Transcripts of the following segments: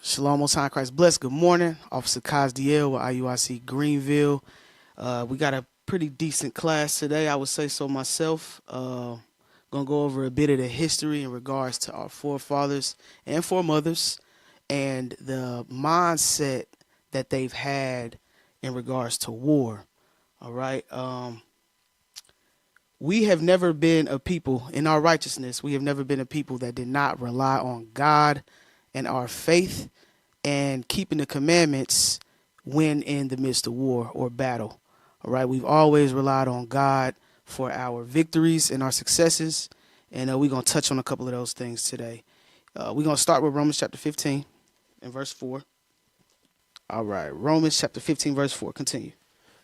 Shalom, Most High Christ bless. Good morning. Officer Kazdiel with IUIC Greenville. We got a pretty decent class today, I would say so myself. Gonna go over a bit of the history in regards to our forefathers and foremothers and the mindset that they've had in regards to war. All right. We have never been a people in our righteousness. We have never been a people that did not rely on God and our faith and keeping the commandments when in the midst of war or battle. All right. We've always relied on God for our victories and our successes. And we're going to touch on a couple of those things today. We're going to start with Romans chapter 15 and verse 4. All right. Romans chapter 15, verse 4. Continue.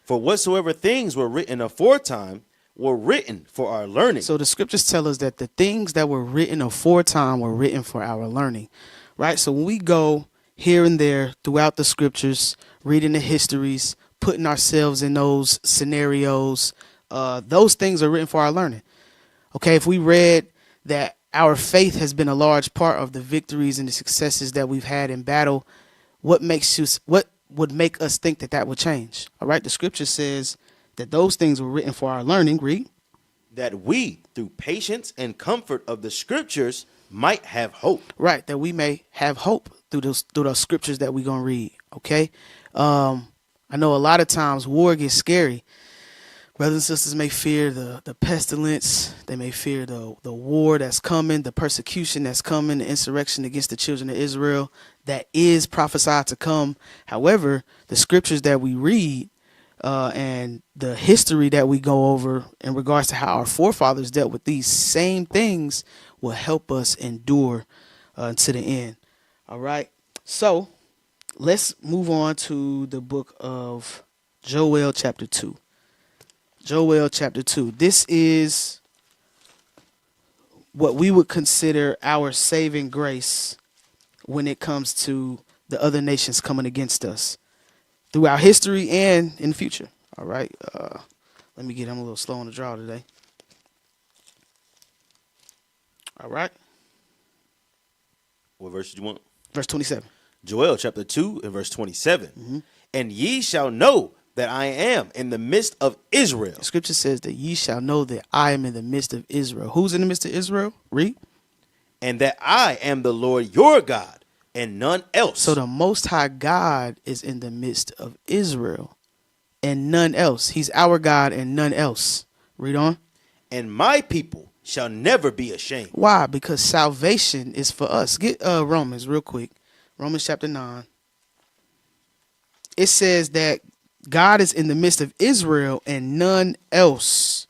For whatsoever things were written aforetime were written for our learning. So the scriptures tell us that the things that were written aforetime were written for our learning. Right. So when we go here and there throughout the scriptures, reading the histories, putting ourselves in those scenarios, those things are written for our learning. OK, if we read that our faith has been a large part of the victories and the successes that we've had in battle, what would make us think that that would change? All right. The scripture says that those things were written for our learning. Read. That we, through patience and comfort of the scriptures, might have hope. Right. That we may have hope through those scriptures that we're going to read. OK, I know a lot of times war gets scary. Brothers and sisters may fear the pestilence. They may fear the war that's coming, the persecution that's coming, the insurrection against the children of Israel that is prophesied to come. However, the scriptures that we read and the history that we go over in regards to how our forefathers dealt with these same things will help us endure to the end. All right. So let's move on to the book of Joel chapter 2. Joel chapter 2. This is what we would consider our saving grace when it comes to the other nations coming against us throughout history and in the future. All right. I'm a little slow on the draw today. All right. What verse do you want? Verse 27. Joel chapter 2 and verse 27. Mm-hmm. And ye shall know that I am in the midst of Israel. The scripture says that ye shall know that I am in the midst of Israel. Who's in the midst of Israel? Read. And that I am the Lord your God and none else. So the Most High God is in the midst of Israel and none else. He's our God and none else. Read on. And my people shall never be ashamed. Why? Because salvation is for us. Get Romans real quick. Romans chapter 9. It says that God is in the midst of Israel and none else.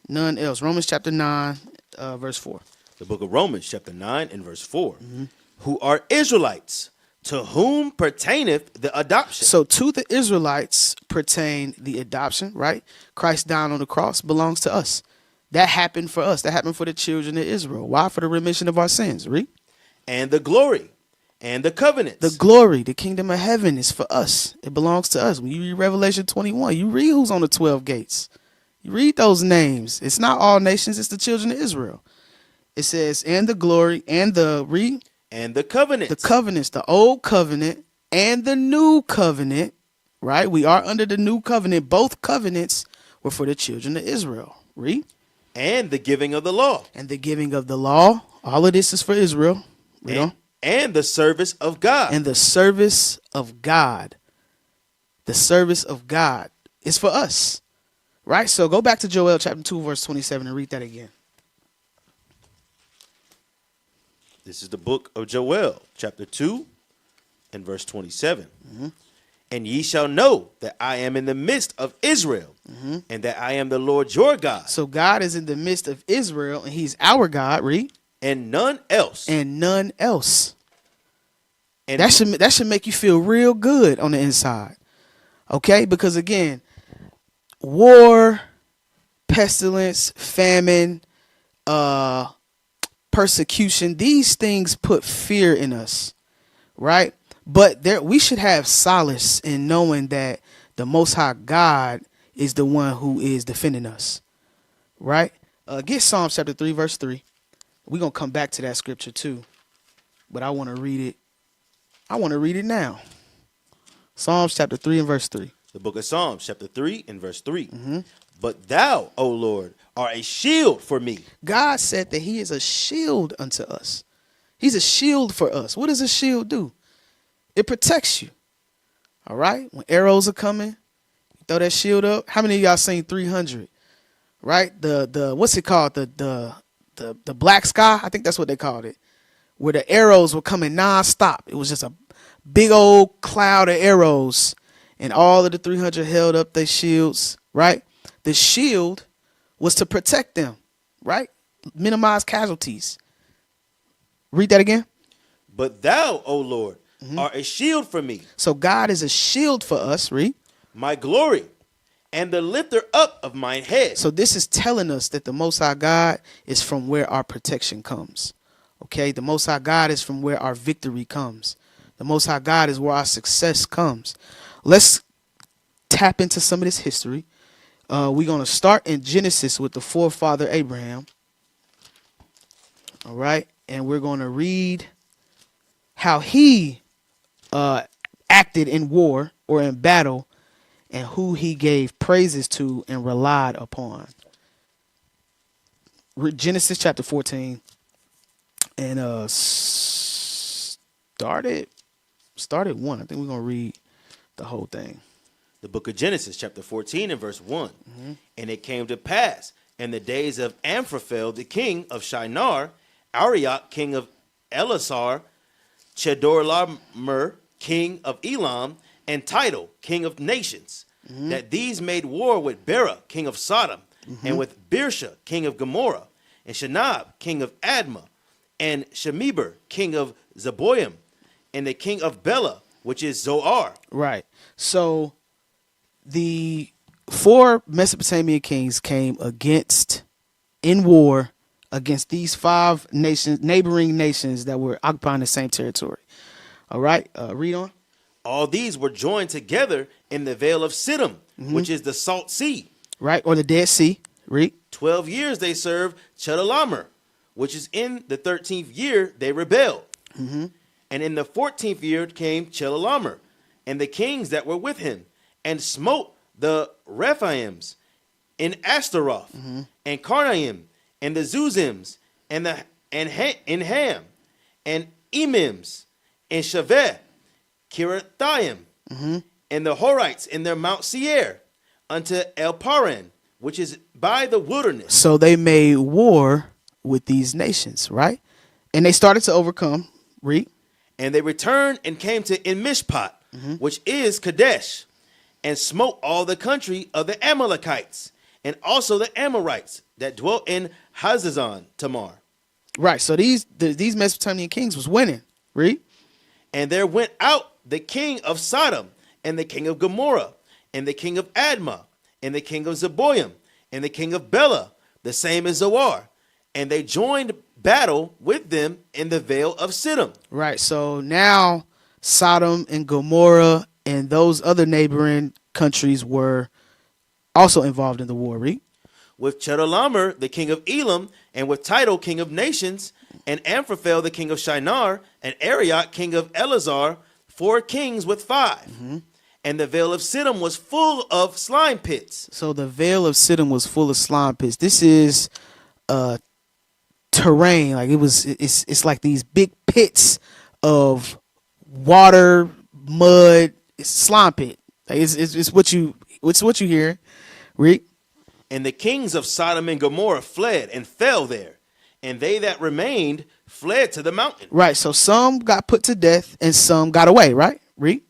None else. Romans chapter 9, verse 4. The book of Romans chapter 9 and verse 4. Mm-hmm. Who are Israelites, to whom pertaineth the adoption. So to the Israelites pertain the adoption, right? Christ dying on the cross belongs to us. That happened for us. That happened for the children of Israel. Why? For the remission of our sins. Read. And the glory and the covenants. The glory, the kingdom of heaven is for us. It belongs to us. When you read Revelation 21, you read who's on the 12 gates. You read those names. It's not all nations. It's the children of Israel. It says, and the glory and the read. And the covenants. The covenants, the old covenant and the new covenant, right? We are under the new covenant. Both covenants were for the children of Israel. Read. And the giving of the law. And the giving of the law. All of this is for Israel. Read on. And the service of God. And the service of God. The service of God is for us. Right? So go back to Joel chapter 2, verse 27 and read that again. This is the book of Joel, chapter 2 and verse 27. Mm-hmm. And ye shall know that I am in the midst of Israel, mm-hmm. and that I am the Lord your God. So God is in the midst of Israel, and he's our God, read. And none else. And none else. And that should make you feel real good on the inside. Okay? Because again, war, pestilence, famine, persecution, these things put fear in us, right? But we should have solace in knowing that the Most High God is the one who is defending us, right? Get Psalms chapter 3, verse 3. We're going to come back to that scripture too, but I want to read it. I want to read it now. Psalms chapter 3 and verse 3. The book of Psalms, chapter 3 and verse 3. But thou, O Lord, art a shield for me. God said that he is a shield unto us. He's a shield for us. What does a shield do? It protects you. All right? When arrows are coming, you throw that shield up. How many of y'all seen 300? Right? The what's it called? The black sky? I think that's what they called it. Where the arrows were coming nonstop. It was just a big old cloud of arrows. And all of the 300 held up their shields, right? The shield was to protect them, right? Minimize casualties. Read that again. But thou, O Lord, art a shield for me. So God is a shield for us, read. My glory and the lifter up of mine head. So this is telling us that the Most High God is from where our protection comes. Okay, the Most High God is from where our victory comes. The Most High God is where our success comes. Let's tap into some of this history. We're going to start in Genesis with the forefather Abraham. All right. And we're going to read how he acted in war or in battle and who he gave praises to and relied upon. Genesis chapter 14 and started 1. I think we're going to read the whole thing. The book of Genesis, chapter 14 and verse 1. And it came to pass in the days of Amphraphel, the king of Shinar, Arioch, king of Elasar, Chedorlaomer, king of Elam, and Tidal, king of nations, that these made war with Bera, king of Sodom, and with Birsha, king of Gomorrah, and Shinab, king of Admah, and Shemeber, king of Zeboim, and the king of Bela, which is Zoar. Right. So the 4 Mesopotamian kings came in war against these 5 nations, neighboring nations that were occupying the same territory. All right. Read on. All these were joined together in the Vale of Siddim, which is the Salt Sea. Right. Or the Dead Sea. Read. 12 years they served Chedorlaomer, which is in the 13th year they rebelled. And in the 14th year came Chedorlaomer and the kings that were with him, and smote the Rephaims in Ashtaroth, and Karnaim, and the Zuzims, and Ham, and Emims, and Shaveh, Kirathaim, and the Horites in their Mount Seir, unto El Paran, which is by the wilderness. So they made war with these nations, right? And they started to overcome. Read. And they returned and came to En-Mishpat, which is Kadesh, and smote all the country of the Amalekites, and also the Amorites that dwelt in Hazazon Tamar. Right. So these Mesopotamian kings was winning. Read. And there went out the king of Sodom, and the king of Gomorrah, and the king of Admah, and the king of Zeboim, and the king of Bela, the same as Zoar. And they joined battle with them in the Vale of Siddim. Right. So now Sodom and Gomorrah and those other neighboring countries were also involved in the war. Read. With Chedorlaomer, the king of Elam, and with Tidal, king of nations, and Amphraphel, the king of Shinar, and Arioch, king of Elazar, 4 kings with 5. And the Vale of Siddim was full of slime pits. So the Vale of Siddim was full of slime pits. This is terrain. Like it's like these big pits of water, mud, it's slime pit. Like it's what you hear. Read. And the kings of Sodom and Gomorrah fled and fell there, and they that remained fled to the mountain. Right. So some got put to death and some got away. Right. Read.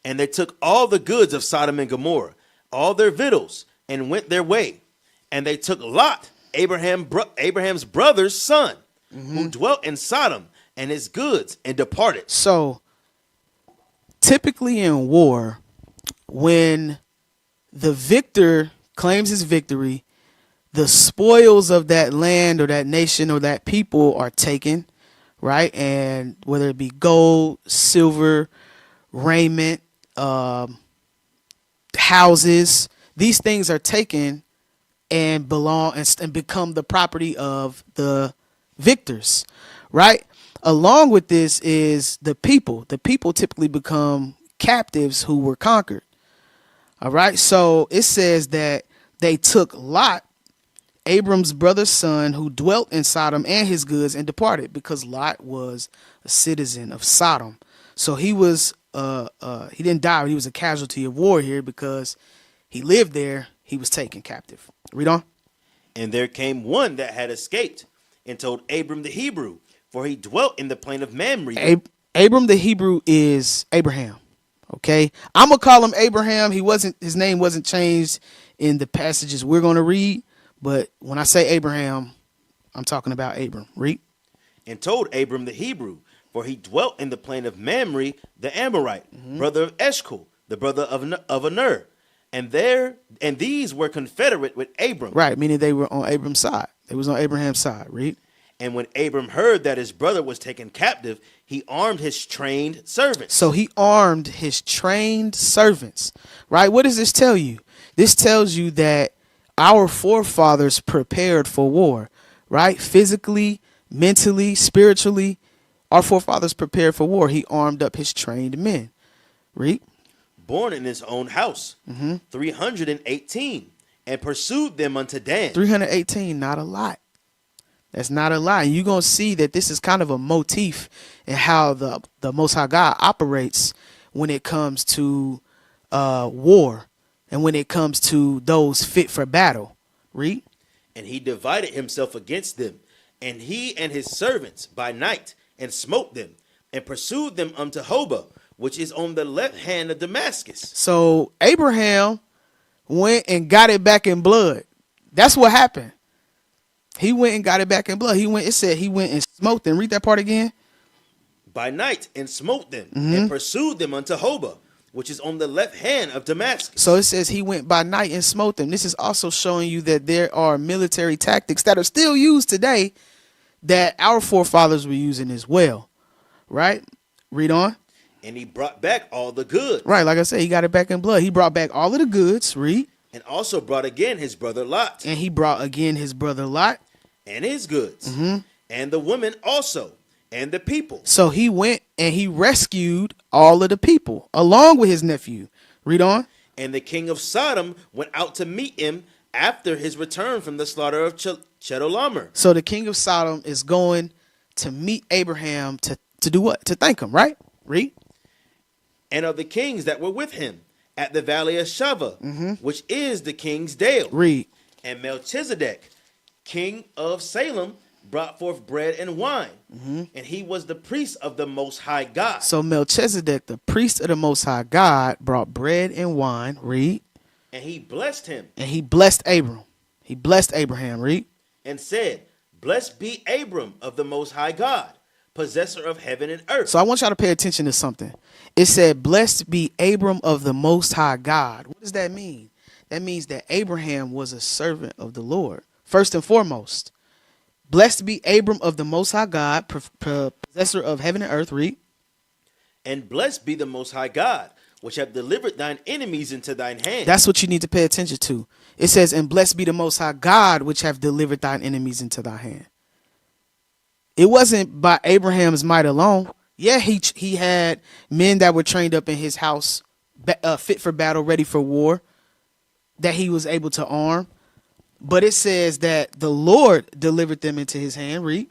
And they took all the goods of Sodom and Gomorrah, all their victuals, and went their way. And they took Lot, Abraham's brother's son, who dwelt in Sodom, and his goods, and departed. So typically in war, when the victor claims his victory, the spoils of that land or that nation or that people are taken, right? And whether it be gold, silver, raiment, houses, these things are taken and belong and become the property of the victors, right? Along with this is the people. The people typically become captives who were conquered. All right. So it says that they took Lot, Abram's brother's son, who dwelt in Sodom, and his goods, and departed, because Lot was a citizen of Sodom. So he was he didn't die, but he was a casualty of war here because he lived there. He was taken captive. Read on. And there came one that had escaped and told Abram the Hebrew, for he dwelt in the plain of Mamre. Abram the Hebrew is Abraham. Okay, I'm gonna call him Abraham. His name wasn't changed in the passages we're gonna read, but when I say Abraham, I'm talking about Abram. Read. And told Abram the Hebrew, for he dwelt in the plain of Mamre, the Amorite, brother of Eshcol, the brother of Aner. And these were confederate with Abram. Right, meaning they were on Abram's side. They was on Abraham's side. Read. And when Abram heard that his brother was taken captive, he armed his trained servants. So he armed his trained servants. Right? What does this tell you? This tells you that our forefathers prepared for war. Right? Physically, mentally, spiritually, our forefathers prepared for war. He armed up his trained men. Read. Born in his own house, 318, and pursued them unto Dan. 318, not a lot. That's not a lot. And you're going to see that this is kind of a motif in how the Most High God operates when it comes to war and when it comes to those fit for battle. Read. And he divided himself against them, and he and his servants by night, and smote them, and pursued them unto Hobah, which is on the left hand of Damascus. So Abraham went and got it back in blood. That's what happened. He went and got it back in blood. It said he went and smote them. Read that part again. By night, and smote them, and pursued them unto Hobah, which is on the left hand of Damascus. So it says he went by night and smote them. This is also showing you that there are military tactics that are still used today that our forefathers were using as well. Right? Read on. And he brought back all the goods. Right, like I said, he got it back in blood. He brought back all of the goods. Read. And also brought again his brother Lot. And he brought again his brother Lot. And his goods. And the women also. And the people. So he went and he rescued all of the people along with his nephew. Read on. And the king of Sodom went out to meet him after his return from the slaughter of Chedorlaomer. So the king of Sodom is going to meet Abraham to do what? To thank him, right? Read. And of the kings that were with him at the valley of Shavah, which is the king's dale. Read. And Melchizedek, king of Salem, brought forth bread and wine, and he was the priest of the Most High God. So Melchizedek, the priest of the Most High God, brought bread and wine. Read. And he blessed him. And he blessed Abram. He blessed Abraham. Read. And said, Blessed be Abram of the Most High God, possessor of heaven and earth. So I want y'all to pay attention to something. It said, Blessed be Abram of the Most High God. What does that mean? That means that Abraham was a servant of the Lord. First and foremost. Blessed be Abram of the Most High God, possessor of heaven and earth. Read. And blessed be the Most High God, which have delivered thine enemies into thine hand. That's what you need to pay attention to. It says, and blessed be the Most High God, which have delivered thine enemies into thy hand. It wasn't by Abraham's might alone. Yeah, he had men that were trained up in his house, fit for battle, ready for war, that he was able to arm. But it says that the Lord delivered them into his hand. Read.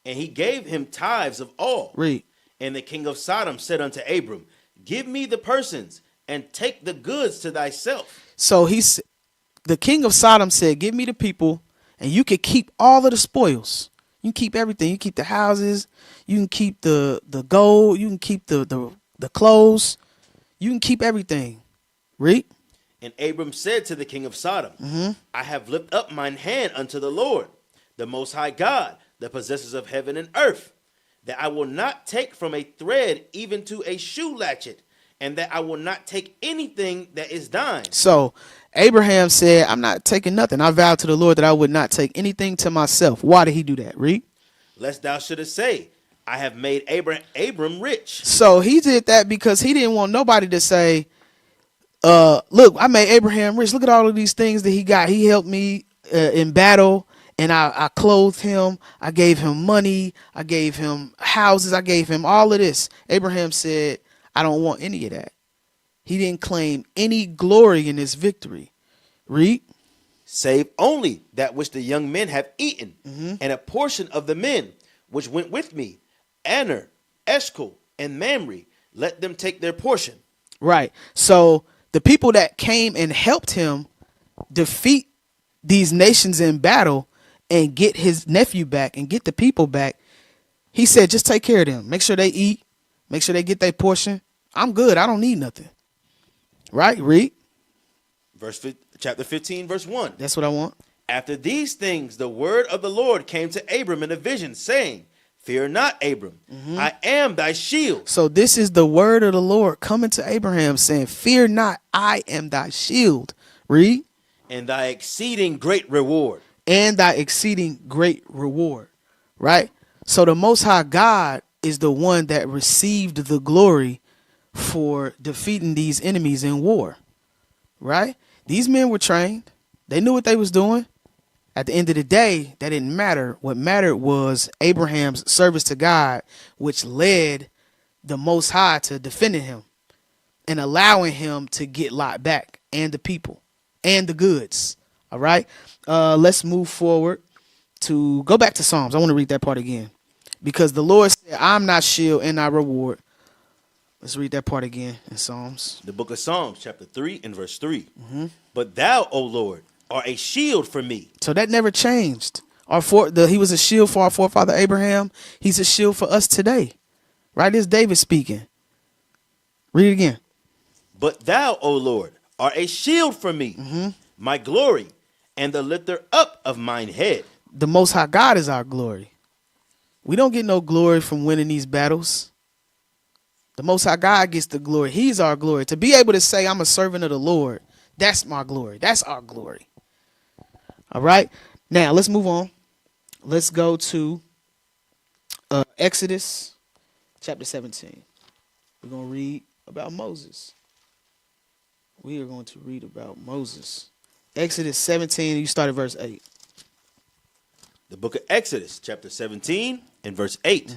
And he gave him tithes of all. Read. And the king of Sodom said unto Abram, Give me the persons, and take the goods to thyself. So the king of Sodom said, Give me the people, and you can keep all of the spoils. You can keep everything. You keep the houses. You can keep the gold. You can keep the clothes. You can keep everything. Read. And Abram said to the king of Sodom, I have lifted up mine hand unto the Lord, the Most High God, the possessors of heaven and earth, that I will not take from a thread even to a shoe latchet, and that I will not take anything that is thine. So Abraham said, I'm not taking nothing. I vowed to the Lord that I would not take anything to myself. Why did he do that? Read. Lest thou shouldest say, I have made Abram rich. So he did that because he didn't want nobody to say, look, I made Abraham rich. Look at all of these things that he got. He helped me in battle, and I clothed him. I gave him money. I gave him houses. I gave him all of this. Abraham said, I don't want any of that. He didn't claim any glory in his victory. Read. Save only that which the young men have eaten, and a portion of the men which went with me, Aner, Eshcol, and Mamre, let them take their portion. Right. So the people that came and helped him defeat these nations in battle and get his nephew back and get the people back, he said, just take care of them. Make sure they eat. Make sure they get their portion. I'm good. I don't need nothing. Right? Read. Chapter 15, verse 1. That's what I want. After these things, the word of the Lord came to Abram in a vision, saying, Fear not, Abram. I am thy shield. So this is the word of the Lord coming to Abraham saying, fear not, I am thy shield. Read. And thy exceeding great reward. And thy exceeding great reward. Right? So the Most High God is the one that received the glory for defeating these enemies in war. Right? These men were trained. They knew what they was doing. At the end of the day, that didn't matter. What mattered was Abraham's service to God, which led the Most High to defending him and allowing him to get Lot back and the people and the goods. All right. Let's move forward to go back to Psalms. I want to read that part again because the Lord said, I'm not shield and not reward. Let's read that part again in Psalms. The book of Psalms, chapter 3 and verse 3. But thou, O Lord, art a shield for me. So that never changed. He was a shield for our forefather Abraham. He's a shield for us today. Right? This is David speaking. Read it again. But thou, O Lord, art a shield for me, my glory, and the lifter up of mine head. The Most High God is our glory. We don't get no glory from winning these battles. The Most High God gets the glory. He's our glory. To be able to say I'm a servant of the Lord, that's my glory. That's our glory. All right. Now let's move on. Let's go to Exodus chapter 17. We're going to read about Moses. We are going to read about Moses. Exodus 17, you start at verse 8. The book of Exodus, chapter 17 and verse 8.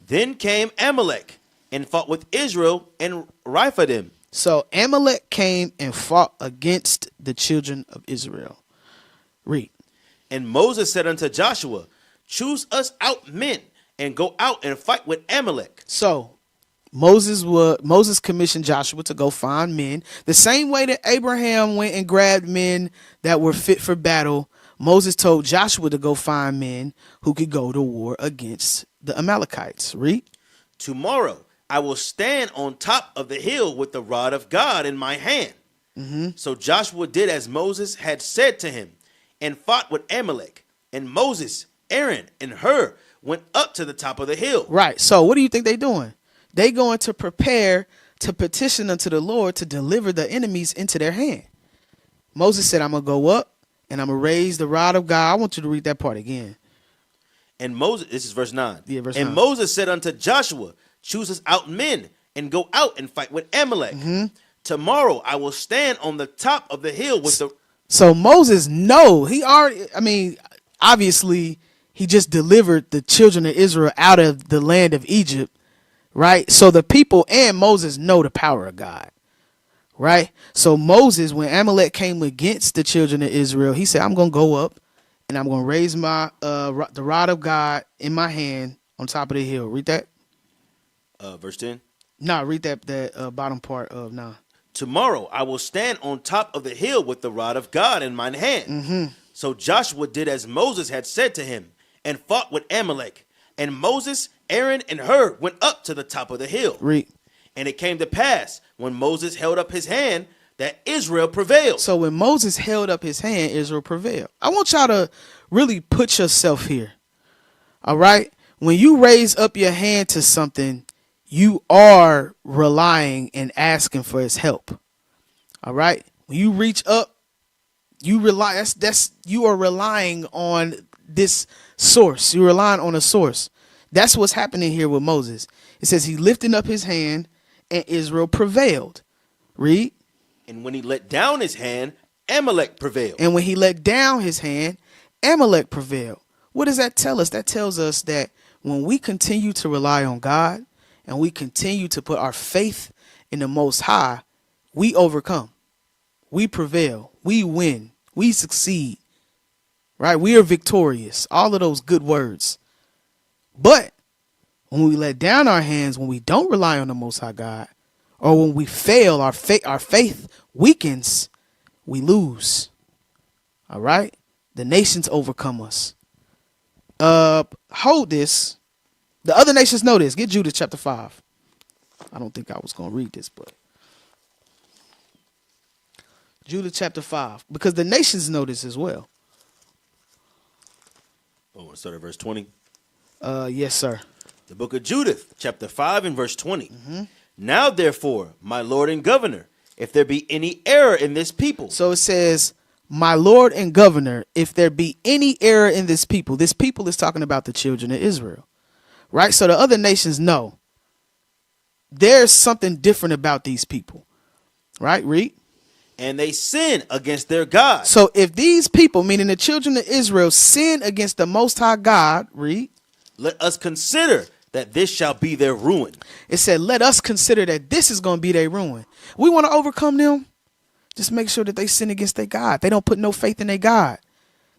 Then came Amalek and fought with Israel and Rephidim. So Amalek came and fought against the children of Israel. Read. And Moses said unto Joshua, Choose us out men and go out and fight with Amalek. So Moses commissioned Joshua to go find men. The same way that Abraham went and grabbed men that were fit for battle, Moses told Joshua to go find men who could go to war against the Amalekites. Read. Tomorrow I will stand on top of the hill with the rod of God in my hand. So Joshua did as Moses had said to him and fought with Amalek. And Moses, Aaron, and Hur went up to the top of the hill. Right. So what do you think they're doing? They going to prepare to petition unto the Lord to deliver the enemies into their hand. Moses said, I'm going to go up and I'm going to raise the rod of God. I want you to read that part again. And Moses, this is verse 9. Yeah, verse and 9. Moses said unto Joshua, Choose us out men and go out and fight with Amalek. Tomorrow I will stand on the top of the hill with the... So Moses, obviously he just delivered the children of Israel out of the land of Egypt, right? So the people and Moses know the power of God, right? So Moses, when Amalek came against the children of Israel, he said, I'm going to go up and I'm going to raise my the rod of God in my hand on top of the hill. Read that. Verse 10. No, read that bottom part of 9. Tomorrow I will stand on top of the hill with the rod of God in mine hand. So Joshua did as Moses had said to him and fought with Amalek. And Moses, Aaron, and Hur went up to the top of the hill. Read. And it came to pass when Moses held up his hand that Israel prevailed. So when Moses held up his hand, Israel prevailed. I want y'all to really put yourself here. All right. When you raise up your hand to something, you are relying and asking for his help. All right. When you reach up, you are relying on this source. You're relying on a source. That's what's happening here with Moses. It says he lifted up his hand and Israel prevailed. Read. And when he let down his hand, Amalek prevailed. And when he let down his hand, Amalek prevailed. What does that tell us? That tells us that when we continue to rely on God and we continue to put our faith in the Most High, we overcome. We prevail. We win. We succeed. Right? We are victorious. All of those good words. But when we let down our hands, when we don't rely on the Most High God, or when we fail, our faith weakens, we lose. All right? The nations overcome us. Hold this. The other nations know this. Get Judas chapter 5. I don't think I was going to read this, but Judas chapter 5. Because the nations know this as well. Oh, let's start at verse 20. Yes, sir. The book of Judith, chapter 5 and verse 20. Now, therefore, my Lord and governor, if there be any error in this people. So it says, my Lord and governor, if there be any error in this people is talking about the children of Israel, right? So the other nations know there's something different about these people, right? Read. And they sin against their God. So if these people, meaning the children of Israel, sin against the Most High God, read. Let us consider that this shall be their ruin. It said, let us consider that this is going to be their ruin. We want to overcome them. Just make sure that they sin against their God. They don't put no faith in their God.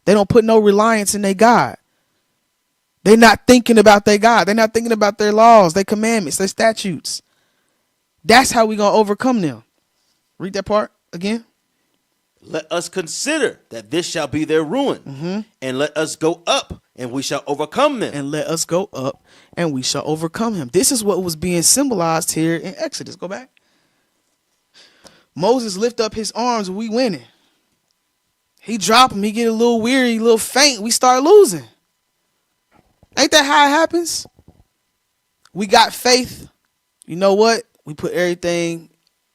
They don't put no reliance in their God. They're not thinking about their God. They're not thinking about their laws, their commandments, their statutes. That's how we're going to overcome them. Read that part again. Let us consider that this shall be their ruin, and let us go up, and we shall overcome them. And let us go up, and we shall overcome him. This is what was being symbolized here in Exodus. Go back. Moses lift up his arms, we winning. He drop him, he get a little weary, a little faint, we start losing. Ain't that how it happens? We got faith. You know what? We put everything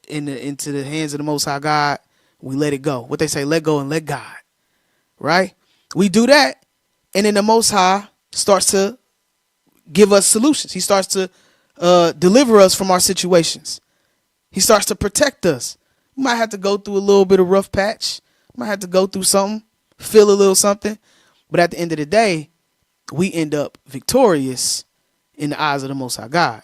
into the hands of the Most High God. We let it go. What they say, let go and let God. Right? We do that, and then the Most High starts to give us solutions. He starts to deliver us from our situations. He starts to protect us. We might have to go through a little bit of rough patch. Might have to go through something, feel a little something. But at the end of the day, we end up victorious in the eyes of the Most High God.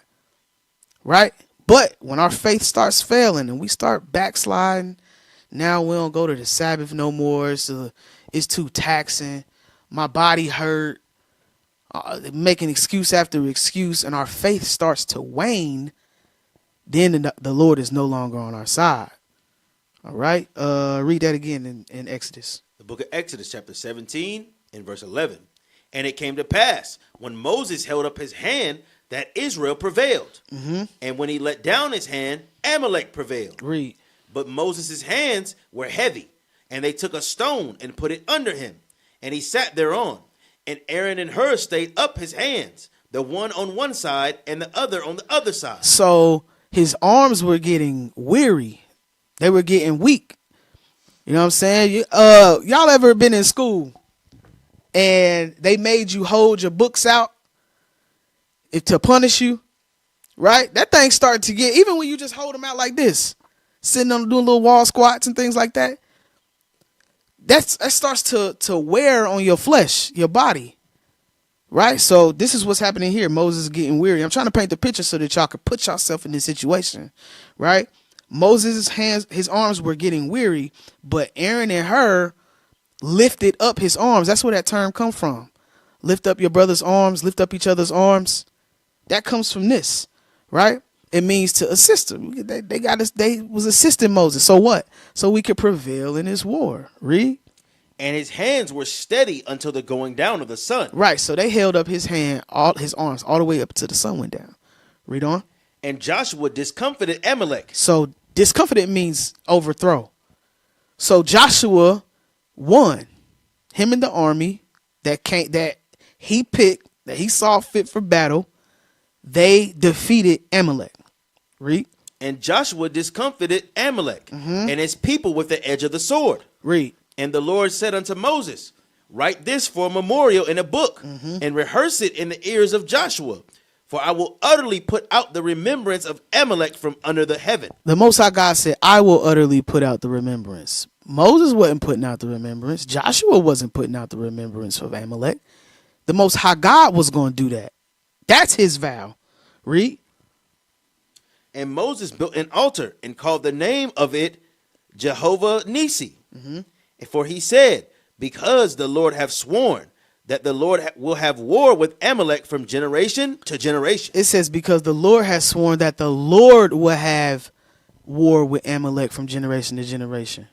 Right? But when our faith starts failing and we start backsliding, now we don't go to the Sabbath no more. It's too taxing. My body hurt. Making excuse after excuse, and our faith starts to wane. Then the Lord is no longer on our side. All right. Read that again in Exodus. The book of Exodus, chapter 17, and verse 11. And it came to pass, when Moses held up his hand, that Israel prevailed. And when he let down his hand, Amalek prevailed. Read. But Moses' hands were heavy, and they took a stone and put it under him, and he sat thereon. And Aaron and Hur stayed up his hands, the one on one side and the other on the other side. So his arms were getting weary. They were getting weak. You know what I'm saying? Y'all ever been in school and they made you hold your books out to punish you? Right? That thing started to get, even when you just hold them out like this, sitting on doing little wall squats and things like that. That starts to wear on your flesh, your body. Right? So this is what's happening here. Moses is getting weary. I'm trying to paint the picture so that y'all can put yourself in this situation. Right? Moses' hands, his arms were getting weary, but Aaron and Hur lifted up his arms. That's where that term comes from. Lift up your brother's arms, lift up each other's arms. That comes from this, right? It means to assist them. They got us. They was assisting Moses. So what? So we could prevail in this war. Read. And his hands were steady until the going down of the sun. Right. So they held up his hand, all his arms, all the way up to the sun went down. Read on. And Joshua discomfited Amalek. So discomfited means overthrow. So Joshua won. Him and the army that he picked, that he saw fit for battle, they defeated Amalek. Read. And Joshua discomfited Amalek and his people with the edge of the sword. Read. And the Lord said unto Moses, write this for a memorial in a book and rehearse it in the ears of Joshua. For I will utterly put out the remembrance of Amalek from under the heaven. The Most High God said, I will utterly put out the remembrance. Moses wasn't putting out the remembrance. Joshua wasn't putting out the remembrance of Amalek. The Most High God was going to do that. That's his vow. Read. And Moses built an altar and called the name of it Jehovah Nisi. For he said, because the Lord hath sworn that the Lord will have war with Amalek from generation to generation. It says, because the Lord has sworn that the Lord will have war with Amalek from generation to generation.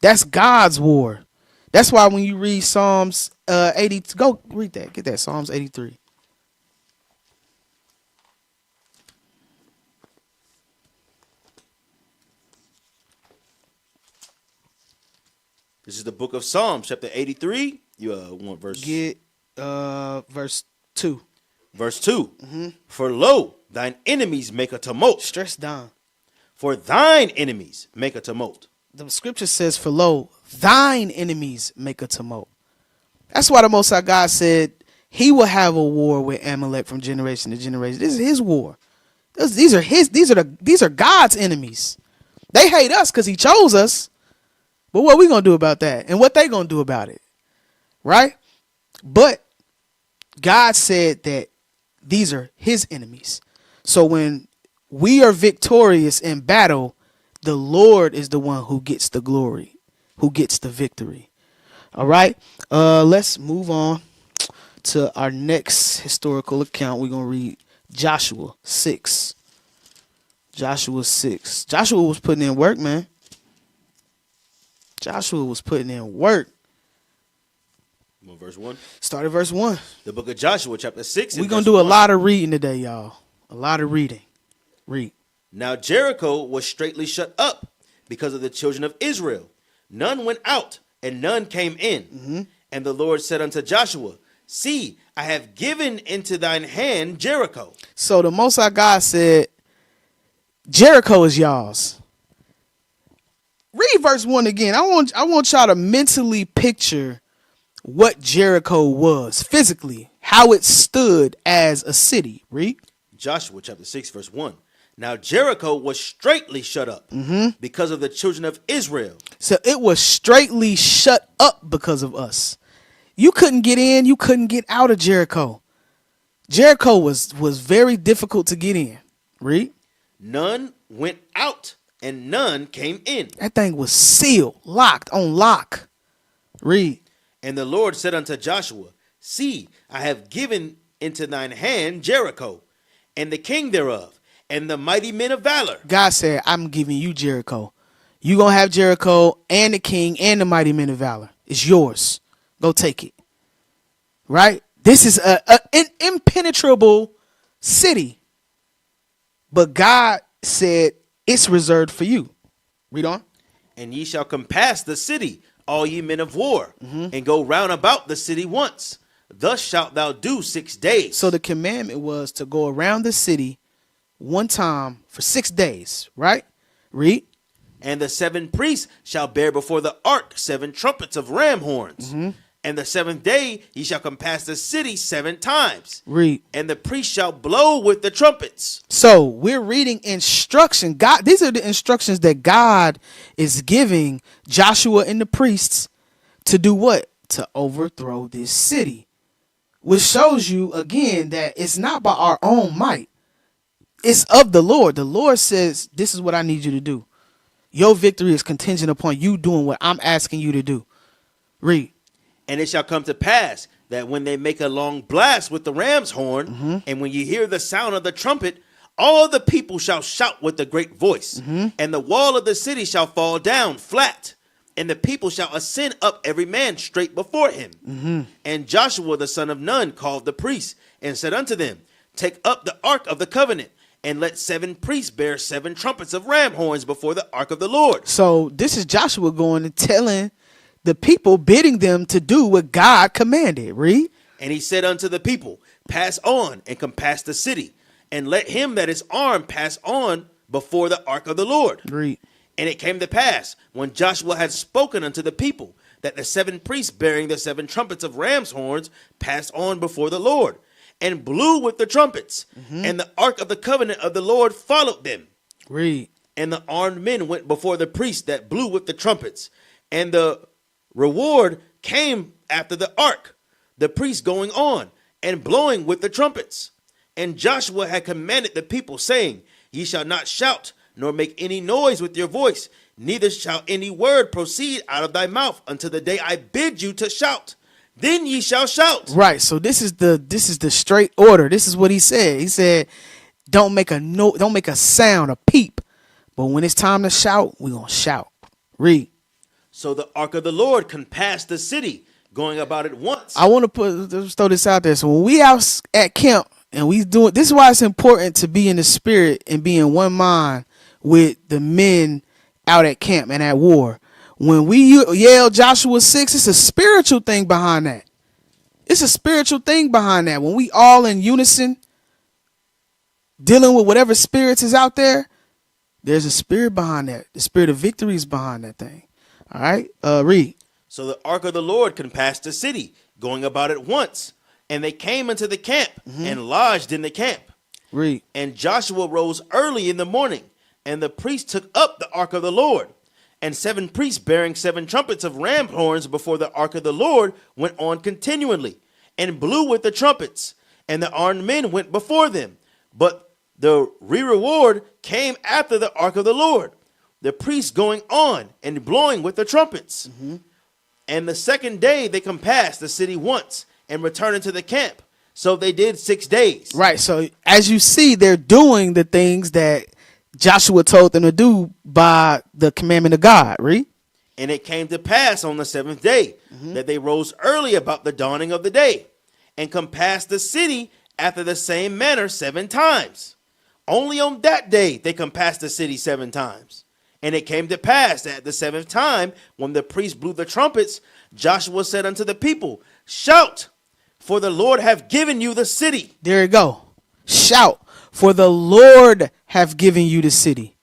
That's God's war. That's why when you read Psalms 80, go read that. Get that, Psalms 83. This is the book of Psalms, chapter 83. You want verse? Get verse 2. Verse 2. For lo, thine enemies make a tumult. Stress down. For thine enemies make a tumult. The scripture says, for lo, thine enemies make a tumult. That's why the Most High God said he will have a war with Amalek from generation to generation. This is his war. These are God's enemies. They hate us because he chose us. But what we gonna do about that? And what they gonna do about it? Right? But God said that these are his enemies. So when we are victorious in battle, the Lord is the one who gets the glory, who gets the victory. All right. Let's move on to our next historical account. We're gonna read Joshua 6. Joshua 6. Joshua was putting in work, man. Joshua was putting in work. Verse 1. Start at verse 1. The book of Joshua, chapter 6. We're going to do a lot of reading today, y'all. A lot of reading. Read. Now Jericho was straitly shut up because of the children of Israel. None went out and none came in. And the Lord said unto Joshua, see, I have given into thine hand Jericho. So the Most High God said, Jericho is y'all's. Read verse 1 again. I want y'all to mentally picture what Jericho was physically, how it stood as a city. Read. Joshua chapter 6, verse 1. Now Jericho was straitly shut up because of the children of Israel. So it was straitly shut up because of us. You couldn't get in, you couldn't get out of Jericho. Jericho was very difficult to get in. Read. None went out and none came in. That thing was sealed, locked, on lock. Read. And the Lord said unto Joshua, see, I have given into thine hand Jericho, and the king thereof, and the mighty men of valor. God said, I'm giving you Jericho. You going to have Jericho and the king and the mighty men of valor. It's yours. Go take it. Right? This is an impenetrable city. But God said, it's reserved for you. Read on. And ye shall compass the city, all ye men of war, and go round about the city once. Thus shalt thou do 6 days. So the commandment was to go around the city one time for 6 days, right? Read. And the 7 priests shall bear before the ark 7 trumpets of ram horns. And the 7th day ye shall compass the city 7 times. Read. And the priests shall blow with the trumpets. So we're reading instruction. God, these are the instructions that God is giving Joshua and the priests to do what? To overthrow this city. Which shows you again that it's not by our own might. It's of the Lord. The Lord says, this is what I need you to do. Your victory is contingent upon you doing what I'm asking you to do. Read. And it shall come to pass that when they make a long blast with the ram's horn, and when you hear the sound of the trumpet, all the people shall shout with a great voice, and the wall of the city shall fall down flat, and the people shall ascend up every man straight before him. And Joshua the son of Nun called the priests, and said unto them, take up the ark of the covenant, and let 7 priests bear 7 trumpets of ram horns before the ark of the Lord. So this is Joshua going and telling the people, bidding them to do what God commanded. Read. And he said unto the people, pass on and compass the city, and let him that is armed pass on before the ark of the Lord. Read. And it came to pass, when Joshua had spoken unto the people, that the 7 priests bearing the 7 trumpets of ram's horns passed on before the Lord, and blew with the trumpets, and the ark of the covenant of the Lord followed them. Read. And the armed men went before the priests that blew with the trumpets. And the reward came after the ark, the priests going on and blowing with the trumpets. And Joshua had commanded the people, saying, Ye shall not shout, nor make any noise with your voice, neither shall any word proceed out of thy mouth until the day I bid you to shout. Then ye shall shout. Right. So this is the straight order. This is what he said. He said, don't make a sound, a peep. But when it's time to shout, we're going to shout. Read. So the ark of the Lord compassed the city, going about it once. I want to throw this out there. So when we out at camp and we doing, this is why it's important to be in the spirit and be in one mind with the men out at camp and at war. When we yell Joshua 6, it's a spiritual thing behind that. It's a spiritual thing behind that. When we all in unison, dealing with whatever spirits is out there, there's a spirit behind that. The spirit of victory is behind that thing. All right, read. So the ark of the Lord compassed the city, going about it once. And they came into the camp and lodged in the camp. Read. And Joshua rose early in the morning, and the priests took up the ark of the Lord. And 7 priests bearing 7 trumpets of ram horns before the ark of the Lord went on continually, and blew with the trumpets. And the armed men went before them. But the reward came after the ark of the Lord, the priests going on and blowing with the trumpets. And the second day they compassed the city once and returned into the camp. So they did 6 days. Right. So as you see, they're doing the things that Joshua told them to do by the commandment of God. Read. And it came to pass on the 7th day that they rose early about the dawning of the day and compassed the city after the same manner 7 times. Only on that day they compassed the city 7 times. And it came to pass that at the 7th time, when the priests blew the trumpets, Joshua said unto the people, Shout, for the Lord hath given you the city. There you go. Shout, for the Lord hath given you the city.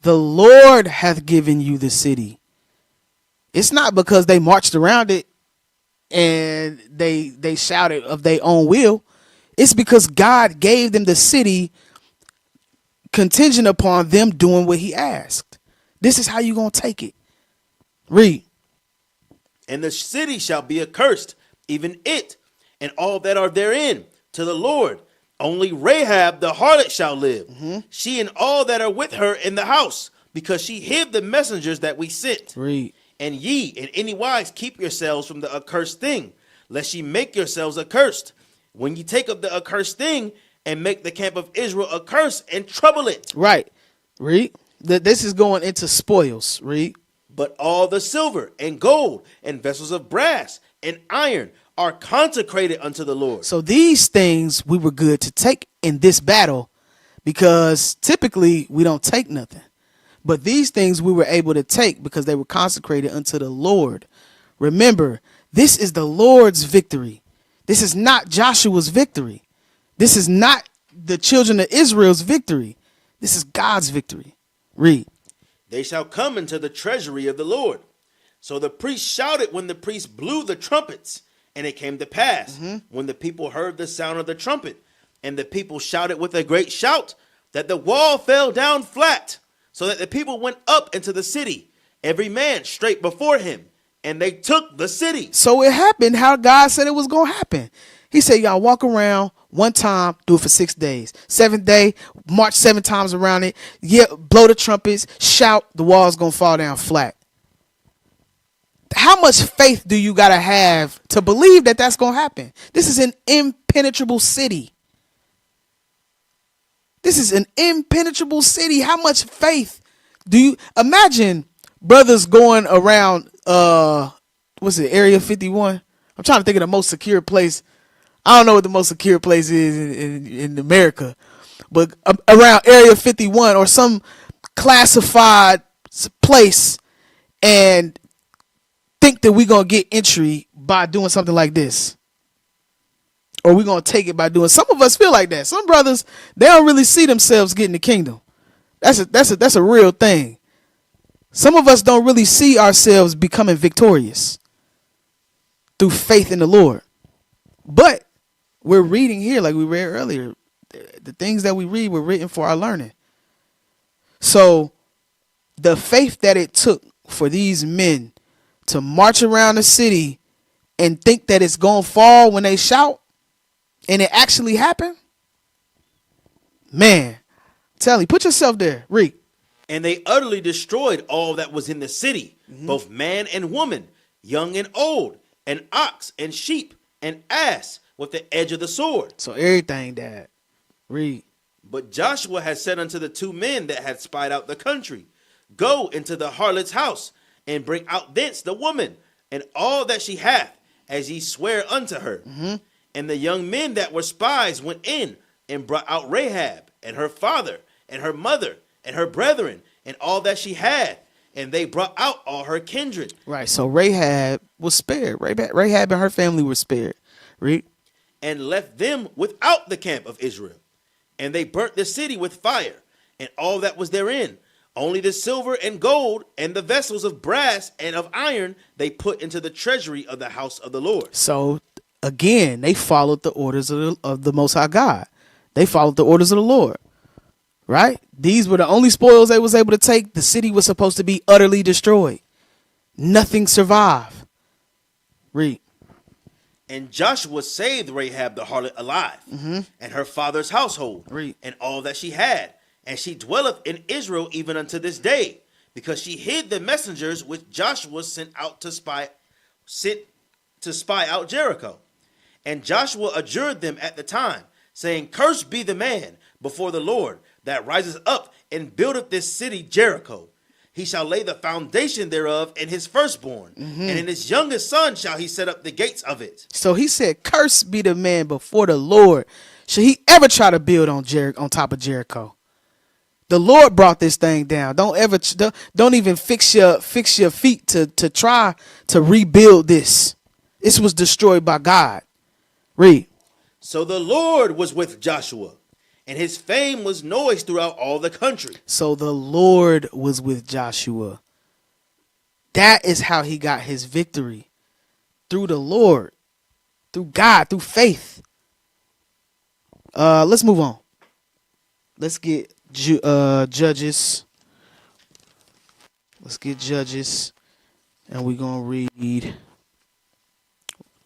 The Lord hath given you the city. It's not because they marched around it and they shouted of their own will. It's because God gave them the city contingent upon them doing what he asked. This is how you going to take it. Read. And the city shall be accursed, even it, and all that are therein, to the Lord. Only Rahab the harlot shall live, she and all that are with her in the house, because she hid the messengers that we sent. Read. And ye in any wise keep yourselves from the accursed thing, lest ye make yourselves accursed. When ye take up the accursed thing, and make the camp of Israel accursed and trouble it. Right. Read. This is going into spoils. Read. But all the silver and gold and vessels of brass and iron are consecrated unto the Lord. So these things we were good to take in this battle, because typically we don't take nothing. But these things we were able to take because they were consecrated unto the Lord. Remember, this is the Lord's victory. This is not Joshua's victory. This is not the children of Israel's victory. This is God's victory. Read. They shall come into the treasury of the Lord. So the priests shouted when the priests blew the trumpets. And it came to pass, when the people heard the sound of the trumpet, and the people shouted with a great shout, that the wall fell down flat, so that the people went up into the city, every man straight before him, and they took the city. So it happened how God said it was going to happen. He said, y'all walk around one time, do it for 6 days. 7th day, march 7 times around it. Yeah, blow the trumpets, shout, the wall's going to fall down flat. How much faith do you got to have to believe that that's going to happen? This is an impenetrable city. This is an impenetrable city. How much faith do you imagine brothers going around, what's it, Area 51? I'm trying to think of the most secure place. I don't know what the most secure place is in America, but around Area 51 or some classified place, and think that we're going to get entry by doing something like this. Or we're going to take it by doing. Some of us feel like that. Some brothers, they don't really see themselves getting the kingdom. That's a real thing. Some of us don't really see ourselves becoming victorious through faith in the Lord. But we're reading here, like we read earlier, the things that we read were written for our learning. So the faith that it took for these men to march around the city and think that it's going to fall when they shout, and it actually happened. Man, tell you, put yourself there. Read. And they utterly destroyed all that was in the city, both man and woman, young and old, and ox and sheep and ass with the edge of the sword. So everything died. Read. But Joshua had said unto the two men that had spied out the country, Go into the harlot's house, and bring out thence the woman, and all that she hath, as ye swear unto her. And the young men that were spies went in, and brought out Rahab, and her father, and her mother, and her brethren, and all that she had. And they brought out all her kindred. Right, so Rahab was spared. Rahab and her family were spared. Read. And left them without the camp of Israel. And they burnt the city with fire, and all that was therein. Only the silver and gold, and the vessels of brass and of iron, they put into the treasury of the house of the Lord. So, again, they followed the orders of the Most High God. They followed the orders of the Lord. Right? These were the only spoils they was able to take. The city was supposed to be utterly destroyed. Nothing survived. Read. And Joshua saved Rahab the harlot alive, and her father's household, Read. and all that she had. And she dwelleth in Israel even unto this day, because she hid the messengers which Joshua sent to spy out Jericho. And Joshua adjured them at the time, saying, Cursed be the man before the Lord that rises up and buildeth this city Jericho. He shall lay the foundation thereof in his firstborn, and in his youngest son shall he set up the gates of it. So he said, Cursed be the man before the Lord. Should he ever try to build on top of Jericho? The Lord brought this thing down. Don't even fix your feet to try to rebuild this. This was destroyed by God. Read. So the Lord was with Joshua, and his fame was noised throughout all the country. So the Lord was with Joshua. That is how he got his victory. Through the Lord. Through God. Through faith. Let's move on. Let's get Judges. Let's get Judges. And we're going to read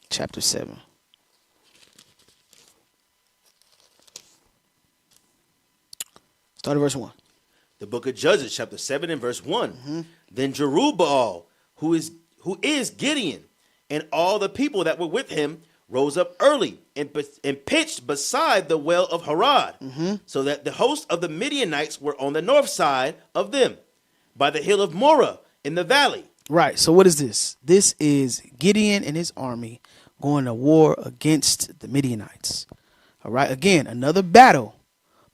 chapter 7. Start at verse 1. The book of Judges, chapter 7 and verse 1. Then Jerubbaal, who is Gideon, and all the people that were with him, rose up early and pitched beside the well of Harod, so that the host of the Midianites were on the north side of them, by the hill of Morah in the valley. Right. So what is this? This is Gideon and his army going to war against the Midianites. All right. Again, another battle.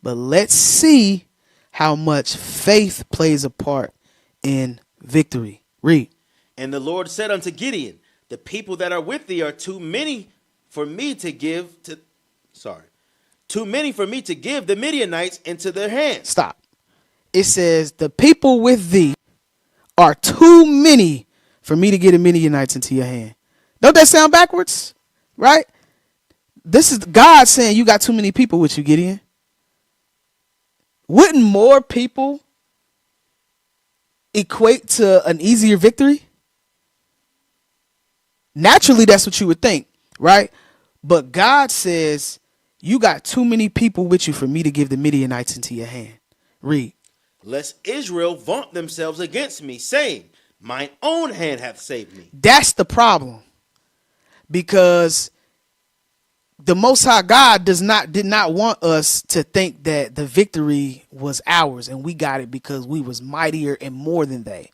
But let's see how much faith plays a part in victory. Read. And the Lord said unto Gideon, The people that are with thee are too many for me to give the Midianites into their hands. Stop. It says the people with thee are too many for me to get the Midianites into your hand. Don't that sound backwards? Right? This is God saying you got too many people with you, Gideon. Wouldn't more people equate to an easier victory? Naturally, that's what you would think, right? But God says, you got too many people with you for me to give the Midianites into your hand. Read. Lest Israel vaunt themselves against me, saying, Mine own hand hath saved me. That's the problem. Because the Most High God did not want us to think that the victory was ours and we got it because we was mightier and more than they.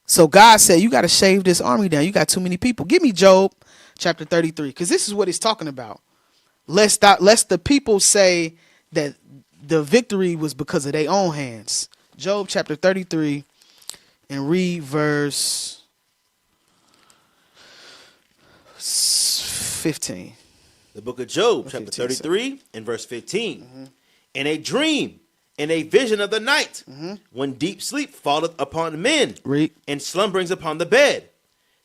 So God said, you got to shave this army down. You got too many people. Give me Job chapter 33, because this is what he's talking about. Lest the people say that the victory was because of their own hands. Job chapter 33 and read verse 15. The book of Job, chapter 33 and verse 15. In a dream, in a vision of the night, when deep sleep falleth upon men, Read. and slumberings upon the bed,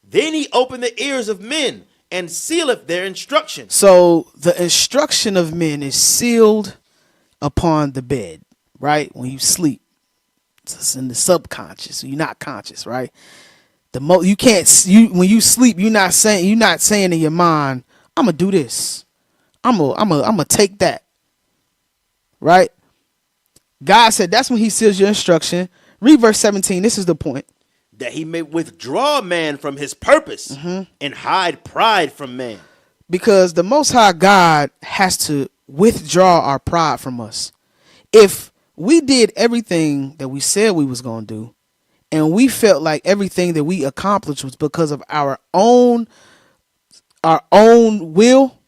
then he opened the ears of men and sealeth their instruction. So the instruction of men is sealed upon the bed, right? When you sleep, It's in the subconscious. You're not conscious, right? You can't. When you sleep, you're not saying in your mind, "I'm gonna do this. I'm gonna take that." Right? God said that's when He seals your instruction. Read verse 17. This is the point. That He may withdraw man from his purpose and hide pride from man. Because the Most High God has to withdraw our pride from us. If we did everything that we said we was going to do, and we felt like everything that we accomplished was because of our own will,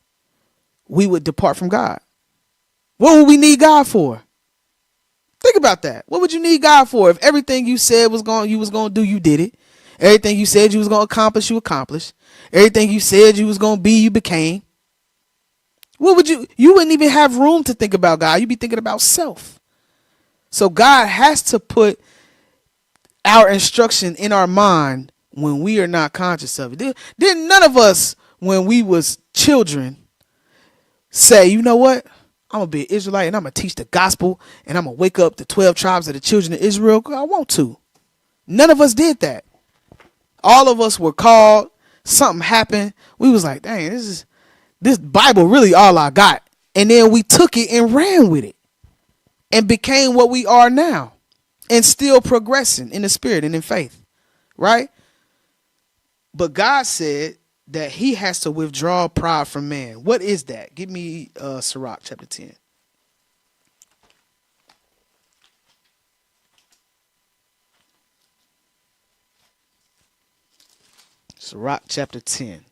we would depart from God. What would we need God for? Think about that. What would you need God for if everything you said you was going to do, you did it? Everything you said you was going to accomplish, you accomplished. Everything you said you was going to be, you became. What would you wouldn't even have room to think about God. You'd be thinking about self. So God has to put our instruction in our mind when we are not conscious of it. Didn't none of us, when we was children, say, you know what? I'm going to be an Israelite and I'm going to teach the gospel and I'm going to wake up the 12 tribes of the children of Israel. I want to. None of us did that. All of us were called. Something happened. We was like, dang, this Bible really all I got. And then we took it and ran with it and became what we are now and still progressing in the spirit and in faith. Right? But God said that He has to withdraw pride from man. What is that? Give me Sirach chapter 10. Sirach chapter 10.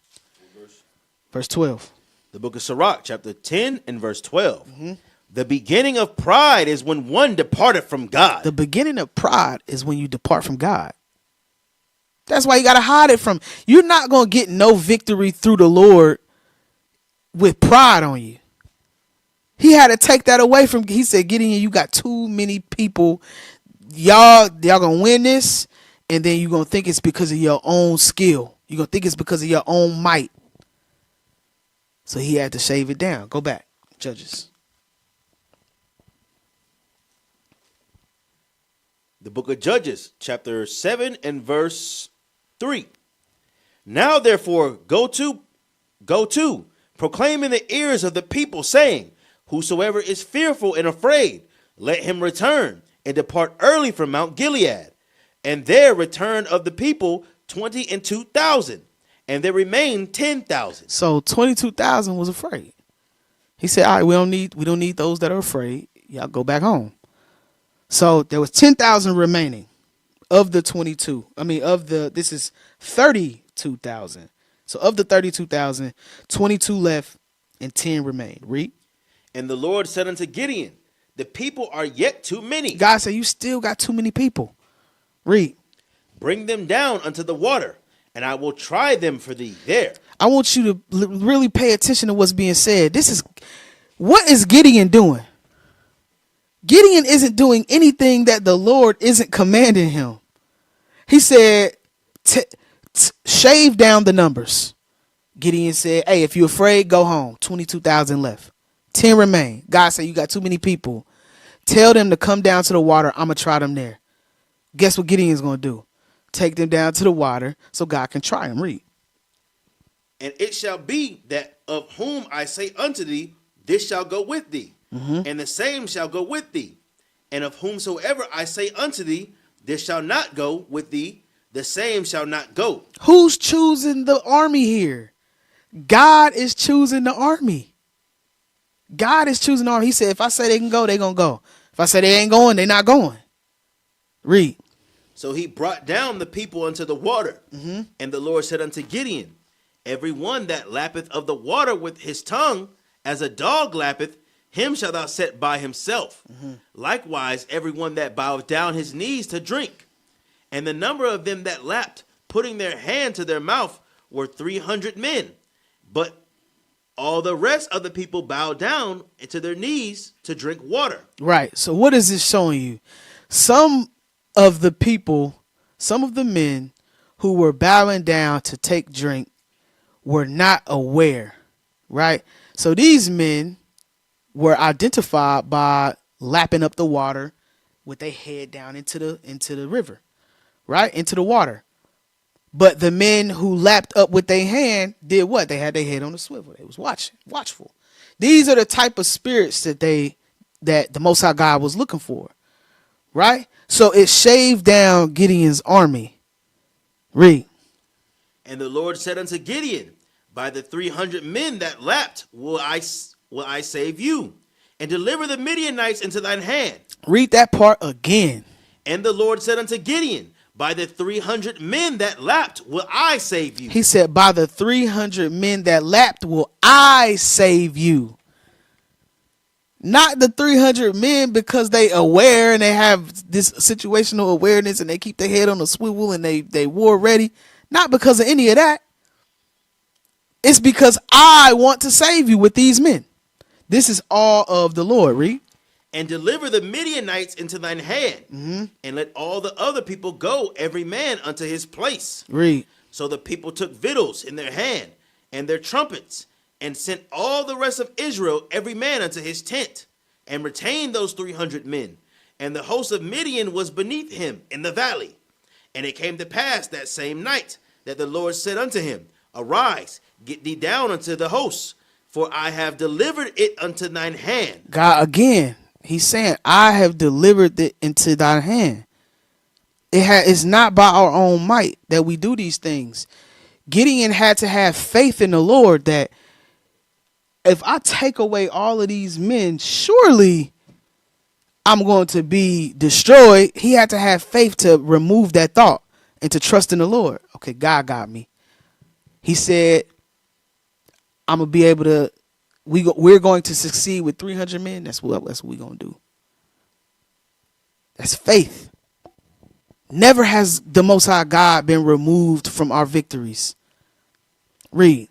Verse 12. The book of Sirach, chapter 10 and verse 12. The beginning of pride is when one departed from God. The beginning of pride is when you depart from God. That's why you got to hide it from. You're not going to get no victory through the Lord with pride on you. He had to take that away from. He said, Gideon, you got too many people. Y'all going to win this. And then you're going to think it's because of your own skill. You're going to think it's because of your own might. So he had to shave it down. Go back. Judges. The book of Judges, chapter 7 and verse 3. Now therefore go to, proclaim in the ears of the people, saying, whosoever is fearful and afraid, let him return and depart early from Mount Gilead. And there return of the people 22,000, and there remained 10,000. So 22,000 was afraid. He said, all right, we don't need those that are afraid. Y'all go back home. So there was 10,000 remaining of the 22. This is 32,000. So of the 32,000, 22 left and 10 remained. Read. And the Lord said unto Gideon, the people are yet too many. God said, you still got too many people. Read. Bring them down unto the water, and I will try them for thee there. I want you to really pay attention to what's being said. What is Gideon doing? Gideon isn't doing anything that the Lord isn't commanding him. He said, shave down the numbers. Gideon said, hey, if you're afraid, go home. 22,000 left. 10 remain. God said, you got too many people. Tell them to come down to the water. I'm going to try them there. Guess what Gideon's going to do? Take them down to the water so God can try them. Read. And it shall be that of whom I say unto thee, this shall go with thee. And the same shall go with thee. And of whomsoever I say unto thee, this shall not go with thee, the same shall not go. Who's choosing the army here? God is choosing the army. God is choosing the army. He said, if I say they can go, they're going to go. If I say they ain't going, they're not going. Read. So he brought down the people unto the water. And the Lord said unto Gideon, every one that lappeth of the water with his tongue, as a dog lappeth, him shalt thou set by himself. Likewise, every one that boweth down his knees to drink. And the number of them that lapped, putting their hand to their mouth, were 300 men. But all the rest of the people bowed down to their knees to drink water. Right. So what is this showing you? Some of the people, some of the men who were bowing down to take drink were not aware. Right. So these men were identified by lapping up the water, with their head down into the river, right? Into the water. But the men who lapped up with their hand did what? They had their head on the swivel. They was watchful. These are the type of spirits that the Most High God was looking for, right? So it shaved down Gideon's army. Read. And the Lord said unto Gideon, by the 300 men that lapped will I save you, and deliver the Midianites into thine hand. Read that part again. And the Lord said unto Gideon, by the 300 men that lapped will I save you. He said, by the 300 men that lapped will I save you. Not the 300 men because they aware and they have this situational awareness and they keep their head on the swivel and they war ready. Not because of any of that. It's because I want to save you with these men. This is all of the Lord. Read. And deliver the Midianites into thine hand, and let all the other people go, every man unto his place. Read. So the people took victuals in their hand, and their trumpets, and sent all the rest of Israel, every man unto his tent, and retained those 300 men. And the host of Midian was beneath him in the valley. And it came to pass that same night that the Lord said unto him, arise, get thee down unto the host, for I have delivered it unto thine hand. God, again, he's saying, I have delivered it into thine hand. It's not by our own might that we do these things. Gideon had to have faith in the Lord that if I take away all of these men, surely I'm going to be destroyed. He had to have faith to remove that thought and to trust in the Lord. Okay, God got me. He said, I'm going to be able to, we're going to succeed with 300 men. That's what we're going to do. That's faith. Never has the Most High God been removed from our victories. Read.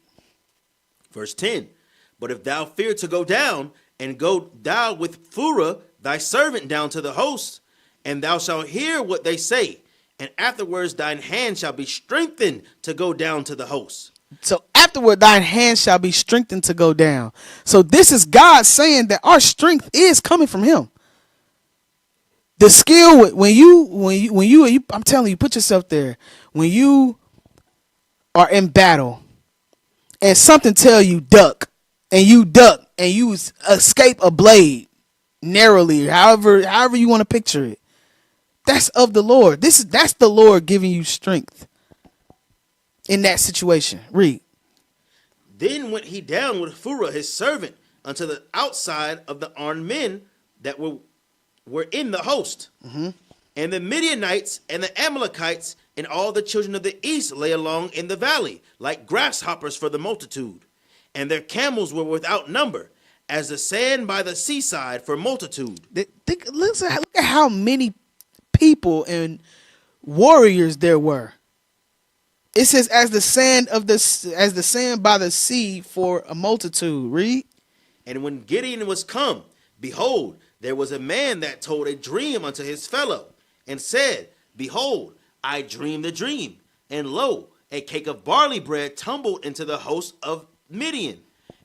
Verse 10. But if thou fear to go down, and go thou with Phurah thy servant down to the host, and thou shalt hear what they say, and afterwards thine hand shall be strengthened to go down to the host. So afterward thine hand shall be strengthened to go down. So this is God saying that our strength is coming from him. The skill when you I'm telling you, put yourself there. When you are in battle and something tell you duck, and you duck and you escape a blade narrowly, however you want to picture it. That's of the Lord. That's the Lord giving you strength in that situation. Read. Then went he down with Phurah his servant unto the outside of the armed men that were in the host. And the Midianites and the Amalekites and all the children of the east lay along in the valley like grasshoppers for the multitude. And their camels were without number, as the sand by the seaside for multitude. Look at how many people and warriors there were. It says, as the sand by the sea for a multitude. Read. And when Gideon was come, behold, there was a man that told a dream unto his fellow, and said, behold, I dreamed a dream, and lo, a cake of barley bread tumbled into the host of Midian,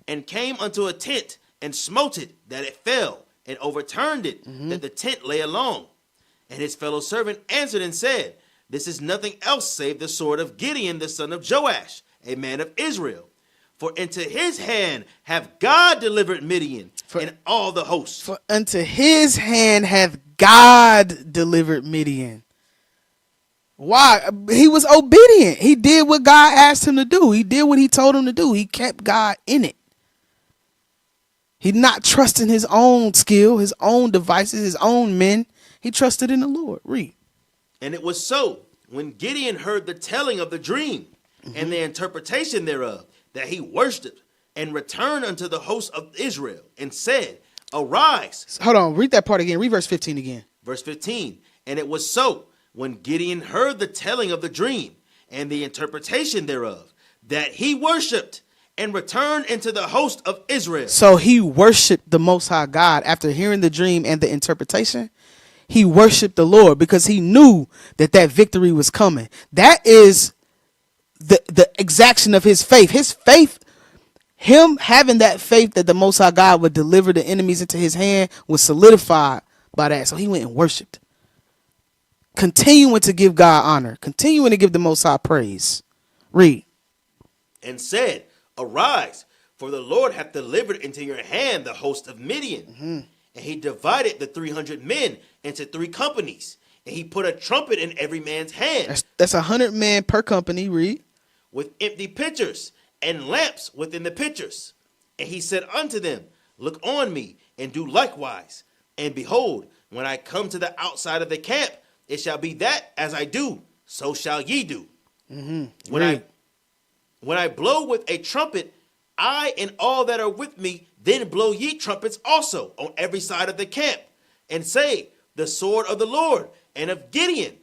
and came unto a tent, and smote it, that it fell, and overturned it, that the tent lay along. And his fellow servant answered and said, this is nothing else save the sword of Gideon the son of Joash, a man of Israel. For into his hand have God delivered Midian and all the hosts. For unto his hand hath God delivered Midian. Why? He was obedient. He did what God asked him to do. He did what he told him to do. He kept God in it. He not trusting his own skill, his own devices, his own men. He trusted in the Lord. Read. And it was so, when Gideon heard the telling of the dream and the interpretation thereof, that he worshipped and returned unto the host of Israel and said, arise. Hold on. Read that part again. Read verse 15 again. Verse 15. And it was so, when Gideon heard the telling of the dream and the interpretation thereof, that he worshipped and returned into the host of Israel. So he worshiped the Most High God after hearing the dream and the interpretation. He worshiped the Lord because he knew that victory was coming. That is the exaction of his faith. His faith, him having that faith that the Most High God would deliver the enemies into his hand, was solidified by that. So he went and worshiped. Continuing to give God honor. Continuing to give the Most High praise. Read. And said, Arise, for the Lord hath delivered into your hand the host of Midian. Mm-hmm. And he divided the 300 men into 3 companies. And he put a trumpet in every man's hand. That's 100 men per company. Read. With empty pitchers and lamps within the pitchers. And he said unto them, Look on me, and do likewise. And behold, when I come to the outside of the camp, it shall be that as I do, so shall ye do. Mm-hmm. When I blow with a trumpet, I and all that are with me, then blow ye trumpets also on every side of the camp, and say, The sword of the Lord and of Gideon.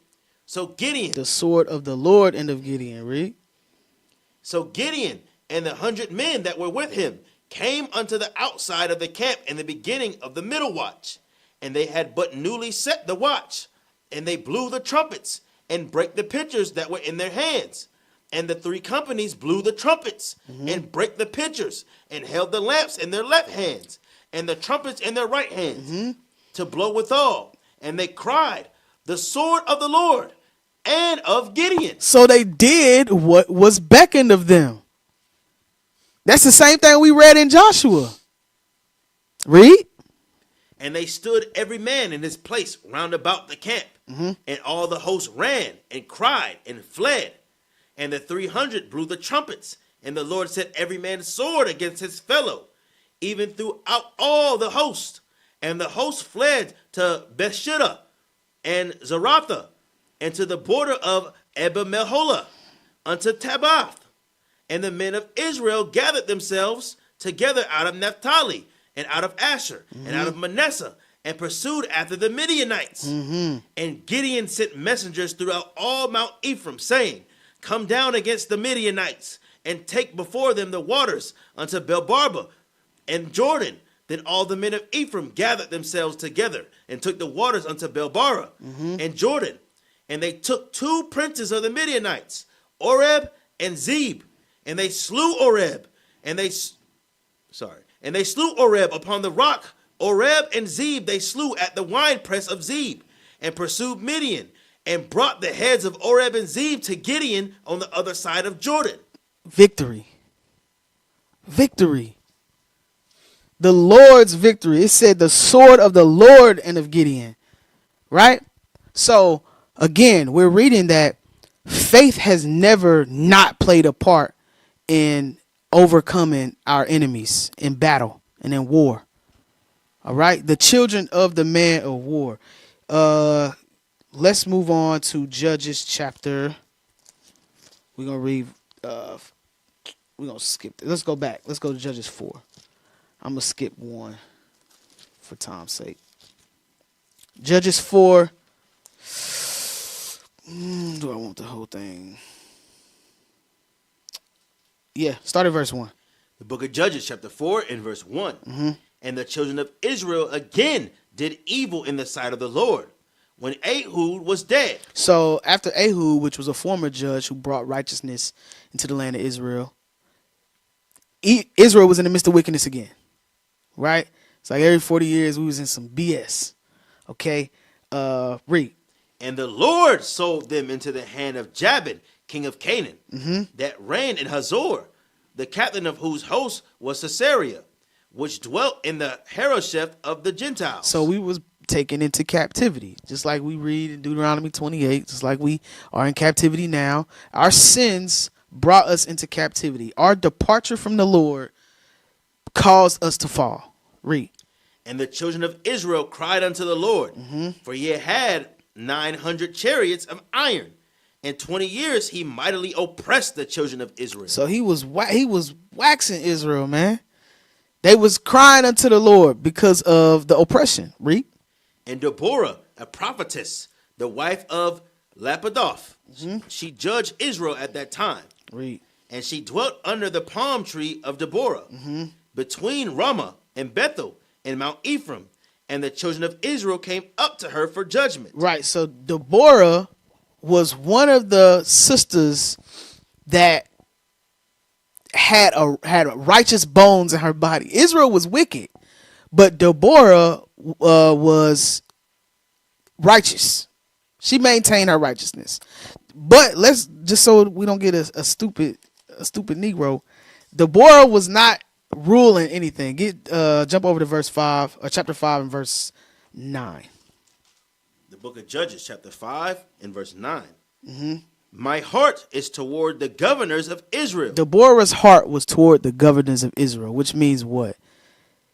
So Gideon. The sword of the Lord and of Gideon. Read. So Gideon and the 100 men that were with him came unto the outside of the camp in the beginning of the middle watch. And they had but newly set the watch. And they blew the trumpets and brake the pitchers that were in their hands. And the 3 companies blew the trumpets and brake the pitchers and held the lamps in their left hands and the trumpets in their right hands to blow withal. And they cried, The sword of the Lord and of Gideon. So they did what was beckoned of them. That's the same thing we read in Joshua. Read. And they stood every man in his place round about the camp. And all the host ran and cried and fled. And the 300 blew the trumpets. And the Lord set every man's sword against his fellow, even throughout all the host. And the host fled to Bethsheba and Zaratha, and to the border of Ebed-Meholah, unto Tabbath. And the men of Israel gathered themselves together out of Naphtali, and out of Asher, and out of Manasseh, and pursued after the Midianites. And Gideon sent messengers throughout all Mount Ephraim, saying, Come down against the Midianites, and take before them the waters unto Belbarba and Jordan. Then all the men of Ephraim gathered themselves together, and took the waters unto Belbara and Jordan. And they took 2 princes of the Midianites, Oreb and Zeb. And they slew Oreb, and they slew Oreb upon the rock. Oreb and Zeb they slew at the winepress of Zeb, and pursued Midian, and brought the heads of Oreb and Zeb to Gideon on the other side of Jordan. Victory. Victory. The Lord's victory. It said the sword of the Lord and of Gideon. Right? So, again, we're reading that faith has never not played a part in overcoming our enemies in battle and in war. All right? The children of the man of war. Let's move on to Judges chapter. We're going to read. We're going to skip. Let's go back. Let's go to Judges 4. I'm going to skip 1 for time's sake. Judges 4. Do I want the whole thing? Yeah, start at verse 1. The book of Judges, chapter 4, and verse 1. And the children of Israel again did evil in the sight of the Lord, when Ehud was dead. So after Ehud, which was a former judge who brought righteousness into the land of Israel, Israel was in the midst of wickedness again. Right? It's like every 40 years we was in some BS. Okay? Read. And the Lord sold them into the hand of Jabin, king of Canaan, that reigned in Hazor, the captain of whose host was Sisera, which dwelt in the Harosheth of the Gentiles. So we was taken into captivity, just like we read in Deuteronomy 28, just like we are in captivity now. Our sins brought us into captivity. Our departure from the Lord caused us to fall. Read. And the children of Israel cried unto the Lord, for he had 900 chariots of iron. In 20 years he mightily oppressed the children of Israel. So he was waxing Israel, man. They was crying unto the Lord because of the oppression. Read. And Deborah, a prophetess, the wife of Lapidoth, she judged Israel at that time. Read. And she dwelt under the palm tree of Deborah, between Ramah and Bethel and Mount Ephraim. And the children of Israel came up to her for judgment. Right. So Deborah was one of the sisters that had righteous bones in her body. Israel was wicked, but Deborah was righteous. She maintained her righteousness. But let's just so we don't get a stupid Negro. Deborah was not ruling anything. Jump over to verse 5 or chapter 5 and verse 9. The book of Judges, chapter 5 and verse 9. My heart is toward the governors of Israel. Deborah's heart was toward the governors of Israel, which means what?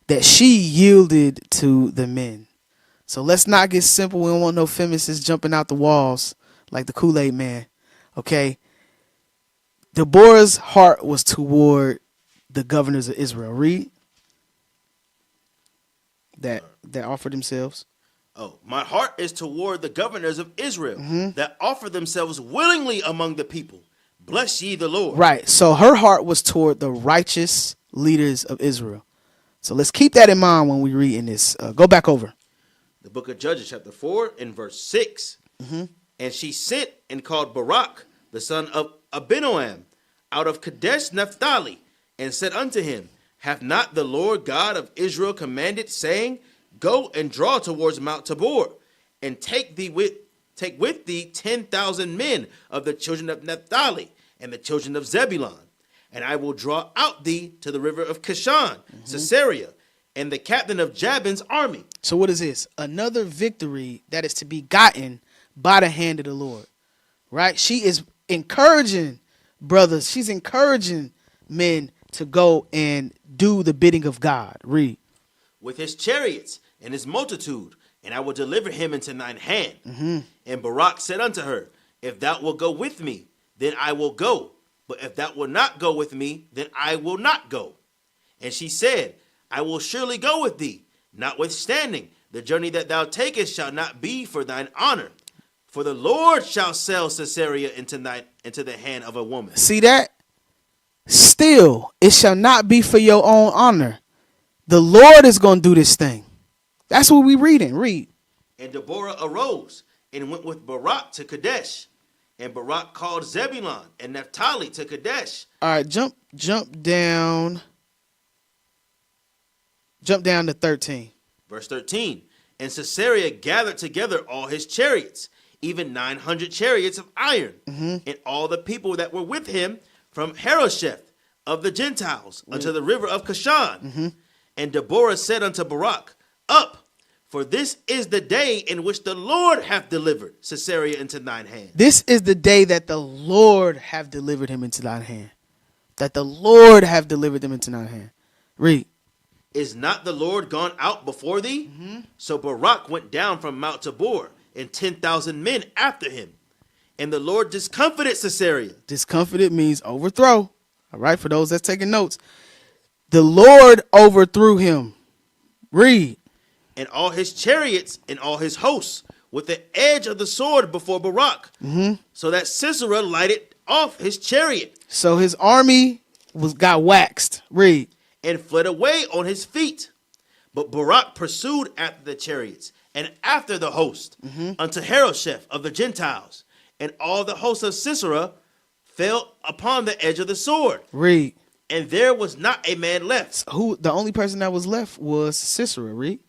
That she yielded to the men. So let's not get simple. We don't want no feminists jumping out the walls like the Kool-Aid man. Okay? Deborah's heart was toward the governors of Israel. Read. That offered themselves. Oh, my heart is toward the governors of Israel that offer themselves willingly among the people. Bless ye the Lord. Right. So her heart was toward the righteous leaders of Israel. So let's keep that in mind when we read in this. Go back over. The book of Judges, chapter 4 and verse 6. And she sent and called Barak, the son of Abinoam, out of Kadesh Naphtali, and said unto him, Hath not the Lord God of Israel commanded, saying, Go and draw towards Mount Tabor, and take with thee 10,000 men of the children of Naphtali and the children of Zebulun, and I will draw out thee to the river of Kishon, Sisera, and the captain of Jabin's army. So what is this? Another victory that is to be gotten by the hand of the Lord, right? She is encouraging brothers. She's encouraging men to go and do the bidding of God. Read. With his chariots and his multitude, and I will deliver him into thine hand. And Barak said unto her, If thou wilt go with me, then I will go. But if thou wilt not go with me, then I will not go. And she said, I will surely go with thee. Notwithstanding, the journey that thou takest shall not be for thine honor. For the Lord shall sell Sisera into the hand of a woman. See that? Still, it shall not be for your own honor. The Lord is going to do this thing. That's what we reading. Read. And Deborah arose and went with Barak to Kadesh. And Barak called Zebulun and Naphtali to Kadesh. All right, jump down. Jump down to 13. Verse 13. And Sisera gathered together all his chariots, even 900 chariots of iron, and all the people that were with him from Harosheth of the Gentiles unto the river of Kishon. And Deborah said unto Barak, Up, for this is the day in which the Lord hath delivered Sisera into thine hand. This is the day that the Lord have delivered him into thine hand. That the Lord have delivered them into thine hand. Read. Is not the Lord gone out before thee? So Barak went down from Mount Tabor, and 10,000 men after him. And the Lord discomfited Sisera. Discomfited means overthrow. All right, for those that's taking notes. The Lord overthrew him. Read. And all his chariots and all his hosts with the edge of the sword before Barak. So that Sisera lighted off his chariot. So his army got waxed. Read. And fled away on his feet. But Barak pursued after the chariots and after the host unto Harosheth of the Gentiles. And all the hosts of Sisera fell upon the edge of the sword. Read. And there was not a man left. Who the only person that was left was Sisera. Read.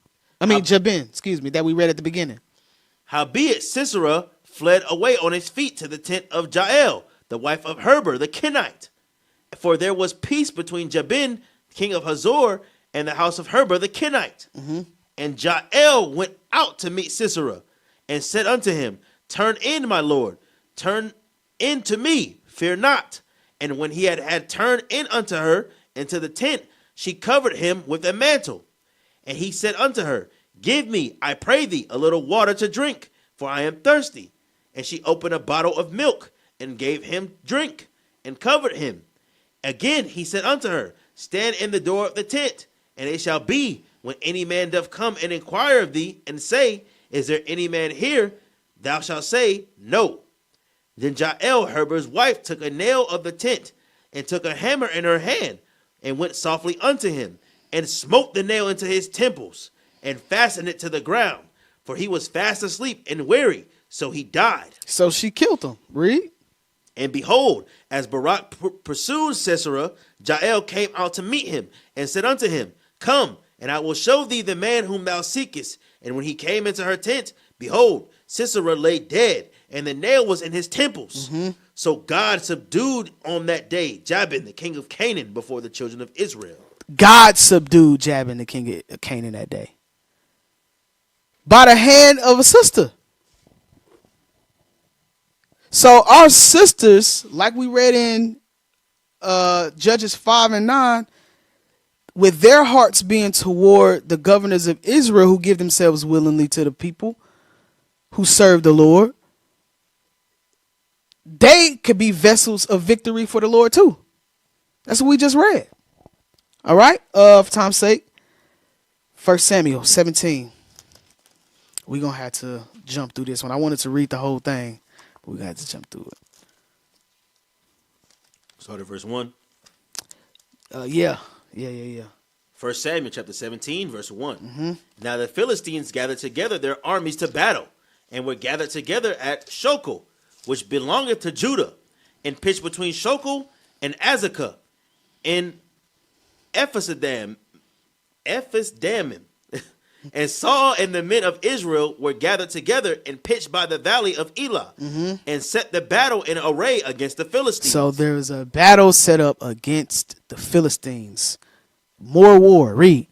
Jabin, that we read at the beginning. Howbeit Sisera fled away on his feet to the tent of Jael, the wife of Heber the Kenite. For there was peace between Jabin, king of Hazor, and the house of Heber the Kenite. And Jael went out to meet Sisera, and said unto him, Turn in, my lord, turn in to me, fear not. And when he had turned in unto her into the tent, she covered him with a mantle. And he said unto her, Give me, I pray thee, a little water to drink, for I am thirsty. And she opened a bottle of milk, and gave him drink, and covered him. Again he said unto her, Stand in the door of the tent, and it shall be, when any man doth come and inquire of thee, and say, Is there any man here? Thou shalt say, No. Then Jael, Heber's wife, took a nail of the tent, and took a hammer in her hand, and went softly unto him, and smote the nail into his temples, and fastened it to the ground, for he was fast asleep and weary, so he died. So she killed him. Read. And behold, as Barak pursued Sisera, Jael came out to meet him, and said unto him, Come, and I will show thee the man whom thou seekest. And when he came into her tent, behold, Sisera lay dead, and the nail was in his temples. So God subdued on that day Jabin, the king of Canaan, before the children of Israel. God subdued Jabin, the king of Canaan, that day by the hand of a sister. So our sisters, like we read in Judges 5 and 9, with their hearts being toward the governors of Israel who give themselves willingly to the people who serve the Lord, they could be vessels of victory for the Lord too. That's what we just read. All right. For time's sake, 1 Samuel 17. We're going to have to jump through this one. I wanted to read the whole thing, but we're going to have to jump through it. Start at verse 1. Yeah. 1 Samuel chapter 17, verse 1. Now the Philistines gathered together their armies to battle, and were gathered together at Shokel, which belongeth to Judah, and pitched between Shokel and Azekah, in Ephes-dammim. And Saul and the men of Israel were gathered together and pitched by the valley of Elah, and set the battle in array against the Philistines. So there was a battle set up against the Philistines. More war. Read.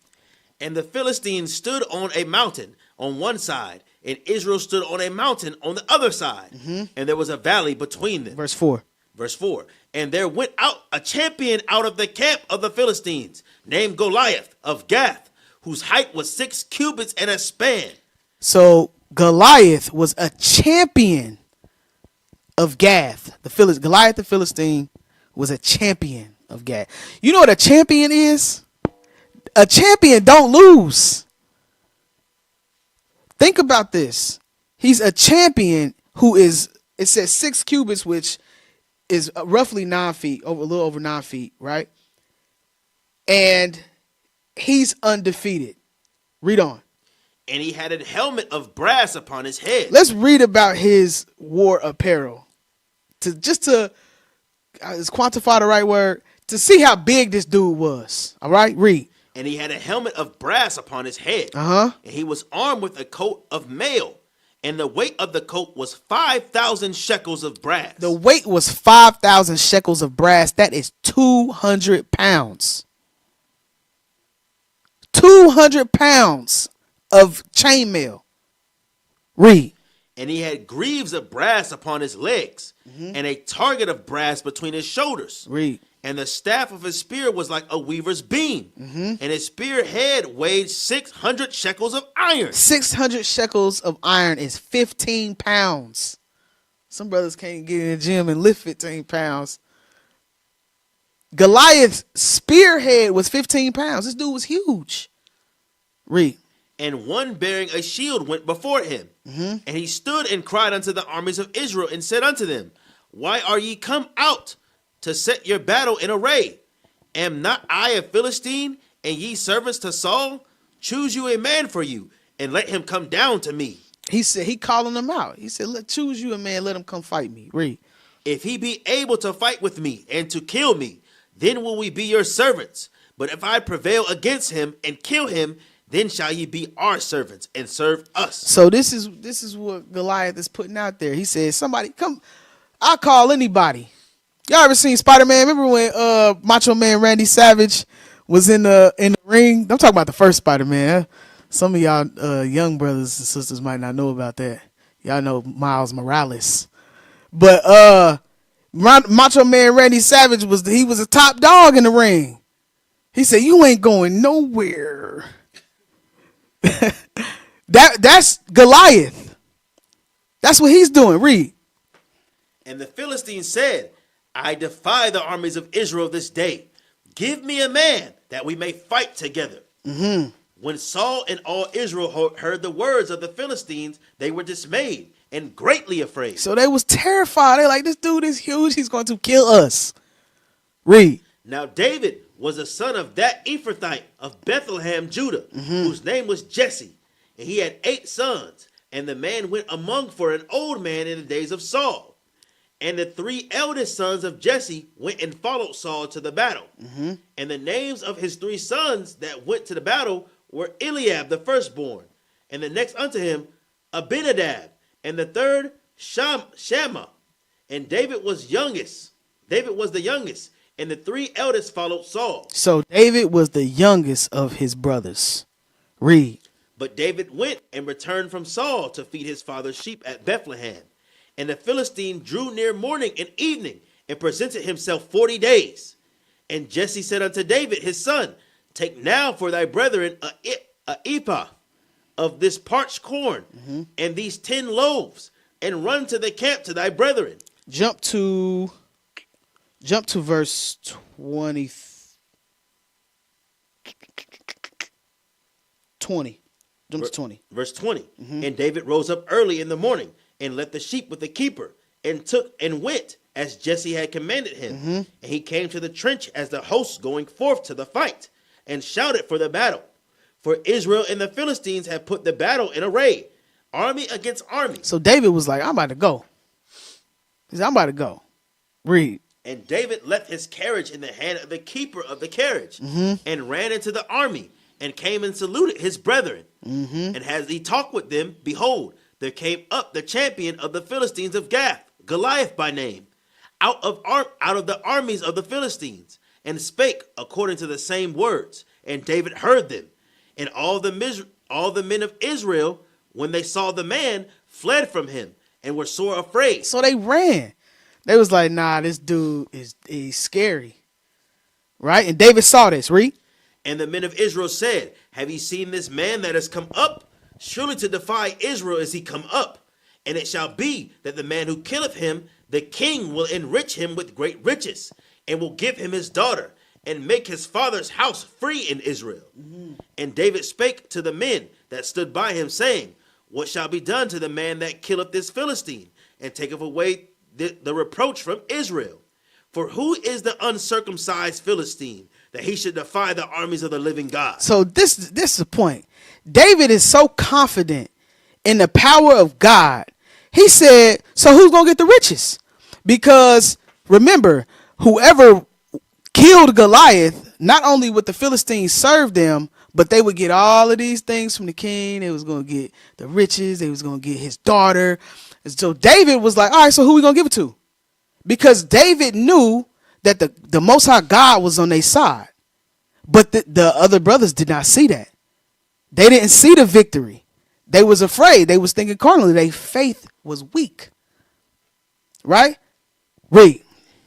And the Philistines stood on a mountain on one side, and Israel stood on a mountain on the other side. And there was a valley between them. Verse 4. Verse 4. And there went out a champion out of the camp of the Philistines, named Goliath of Gath, whose height was 6 cubits and a span. So Goliath was a champion of Gath. Goliath the Philistine was a champion of Gath. You know what a champion is? A champion don't lose. Think about this. He's a champion who is, it says 6 cubits, which is roughly 9 feet, a little over 9 feet, right? And he's undefeated. Read on. And he had a helmet of brass upon his head. Let's read about his war apparel. To quantify the right word, to see how big this dude was. All right, read. And he had a helmet of brass upon his head. Uh-huh. And he was armed with a coat of mail. And the weight of the coat was 5,000 shekels of brass. The weight was 5,000 shekels of brass. That is 200 pounds. 200 pounds of chainmail. Read. And he had greaves of brass upon his legs, and a target of brass between his shoulders. Read. And the staff of his spear was like a weaver's beam. And his spear head weighed 600 shekels of iron. 600 shekels of iron is 15 pounds. Some brothers can't get in the gym and lift 15 pounds. Goliath's spearhead was 15 pounds. This dude was huge. Read. And one bearing a shield went before him. And he stood and cried unto the armies of Israel and said unto them, Why are ye come out to set your battle in array? Am not I a Philistine, and ye servants to Saul? Choose you a man for you, and let him come down to me. He said, he calling them out. He said, choose you a man, let him come fight me. Read. If he be able to fight with me and to kill me, then will we be your servants. But if I prevail against him and kill him, then shall ye be our servants and serve us. So this is what Goliath is putting out there. He says, somebody come, I'll call anybody. Y'all ever seen Spider-Man? Remember when Macho Man Randy Savage was in the ring? I'm talking about the first Spider-Man. Some of y'all young brothers and sisters might not know about that. Y'all know Miles Morales. But Macho Man Randy Savage was a top dog in the ring. He said, you ain't going nowhere. That's Goliath. That's what he's doing. Read. And the Philistines said, I defy the armies of Israel this day. Give me a man that we may fight together. When Saul and all Israel heard the words of the Philistines, they were dismayed and greatly afraid. So they was terrified. They're like, this dude is huge. He's going to kill us. Read. Now David was a son of that Ephrathite of Bethlehem, Judah, whose name was Jesse. And he had 8 sons. And the man went among for an old man in the days of Saul. And the 3 eldest sons of Jesse went and followed Saul to the battle. And the names of his 3 sons that went to the battle were Eliab the firstborn, and the next unto him Abinadab, and the third Shammah. And David was youngest. David was the youngest, and the three eldest followed Saul. So David was the youngest of his brothers. Read. But David went and returned from Saul to feed his father's sheep at Bethlehem. And the Philistine drew near morning and evening and presented himself 40 days. And Jesse said unto David his son, take now for thy brethren a ephah of this parched corn and these 10 loaves, and run to the camp to thy brethren. Jump to verse 20. Jump to 20. Verse 20. And David rose up early in the morning and left the sheep with the keeper, and took and went as Jesse had commanded him. And he came to the trench as the host going forth to the fight, and shouted for the battle. For Israel and the Philistines had put the battle in array, army against army. So David was like, I'm about to go. He said, I'm about to go. Read. And David left his carriage in the hand of the keeper of the carriage, and ran into the army, and came and saluted his brethren. And as he talked with them, behold, there came up the champion of the Philistines of Gath, Goliath by name, out of the armies of the Philistines, and spake according to the same words. And David heard them. And all the men of Israel, when they saw the man, fled from him, and were sore afraid. So they ran. They was like, nah, this dude is scary. Right? And David saw this. Read. And the men of Israel said, have ye seen this man that has come up? Surely to defy Israel is he come up. And it shall be that the man who killeth him, the king will enrich him with great riches, and will give him his daughter, and make his father's house free in Israel. And David spake to the men that stood by him, saying, what shall be done to the man that killeth this Philistine, and taketh away the reproach from Israel? For who is the uncircumcised Philistine, that he should defy the armies of the living God? So this is the point. David is so confident in the power of God. He said, so who's going to get the riches? Because remember, whoever killed Goliath, not only would the Philistines serve them, but they would get all of these things from the king. They was going to get the riches. They was going to get his daughter. And so David was like, all right, so who we going to give it to? Because David knew that the Most High God was on their side. But the other brothers did not see that. They didn't see the victory. They was afraid. They was thinking carnally. Their faith was weak. Right? Read.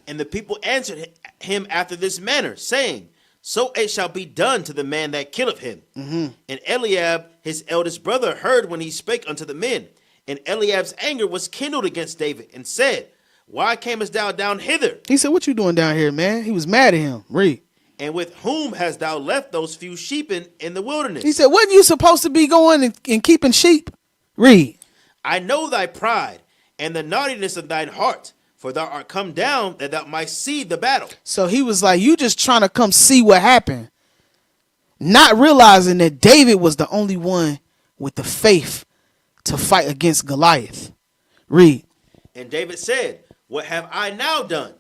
And the people answered him after this manner, saying, so it shall be done to the man that killeth him. And Eliab, his eldest brother, heard when he spake unto the men. And Eliab's anger was kindled against David, and said, why camest thou down hither? He said, what you doing down here, man? He was mad at him. Read. And with whom hast thou left those few sheep in the wilderness? He said, wasn't you supposed to be going and keeping sheep? Read. I know thy pride and the naughtiness of thine heart, for thou art come down that thou might see the battle. So he was like, you just trying to come see what happened, not realizing that David was the only one with the faith to fight against Goliath. Read. And David said, what have I now done?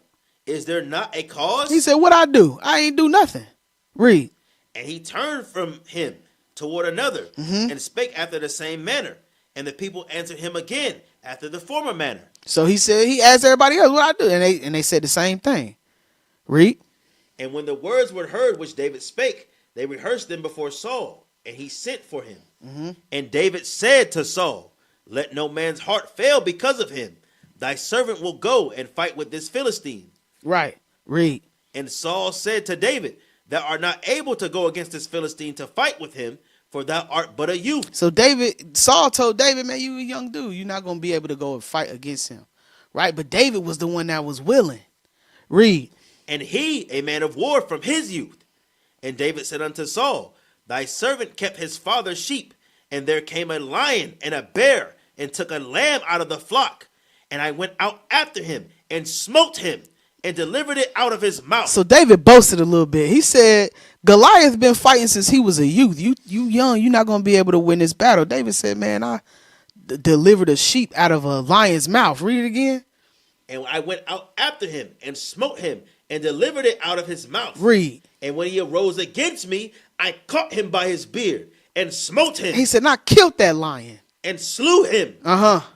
Is there not a cause? He said, what I do? I ain't do nothing. Read. And he turned from him toward another, and spake after the same manner. And the people answered him again after the former manner. So he said, he asked everybody else what I do. And they said the same thing. Read. And when the words were heard which David spake, they rehearsed them before Saul, and he sent for him. And David said to Saul, let no man's heart fail because of him. Thy servant will go and fight with this Philistine. Right. Read. And Saul said to David, thou art not able to go against this Philistine to fight with him, for thou art but a youth. So Saul told David, man, you a young dude. You're not going to be able to go and fight against him. Right? But David was the one that was willing. Read. And he, a man of war from his youth. And David said unto Saul, thy servant kept his father's sheep, and there came a lion and a bear, and took a lamb out of the flock. And I went out after him, and smote him, and delivered it out of his mouth. So David boasted a little bit. He said, Goliath been fighting since he was a youth. You young, you're not going to be able to win this battle. David said, man, I delivered a sheep out of a lion's mouth. Read it again. And I went out after him, and smote him, and delivered it out of his mouth. Read. And when he arose against me, I caught him by his beard, and smote him. He said, I killed that lion. and slew him.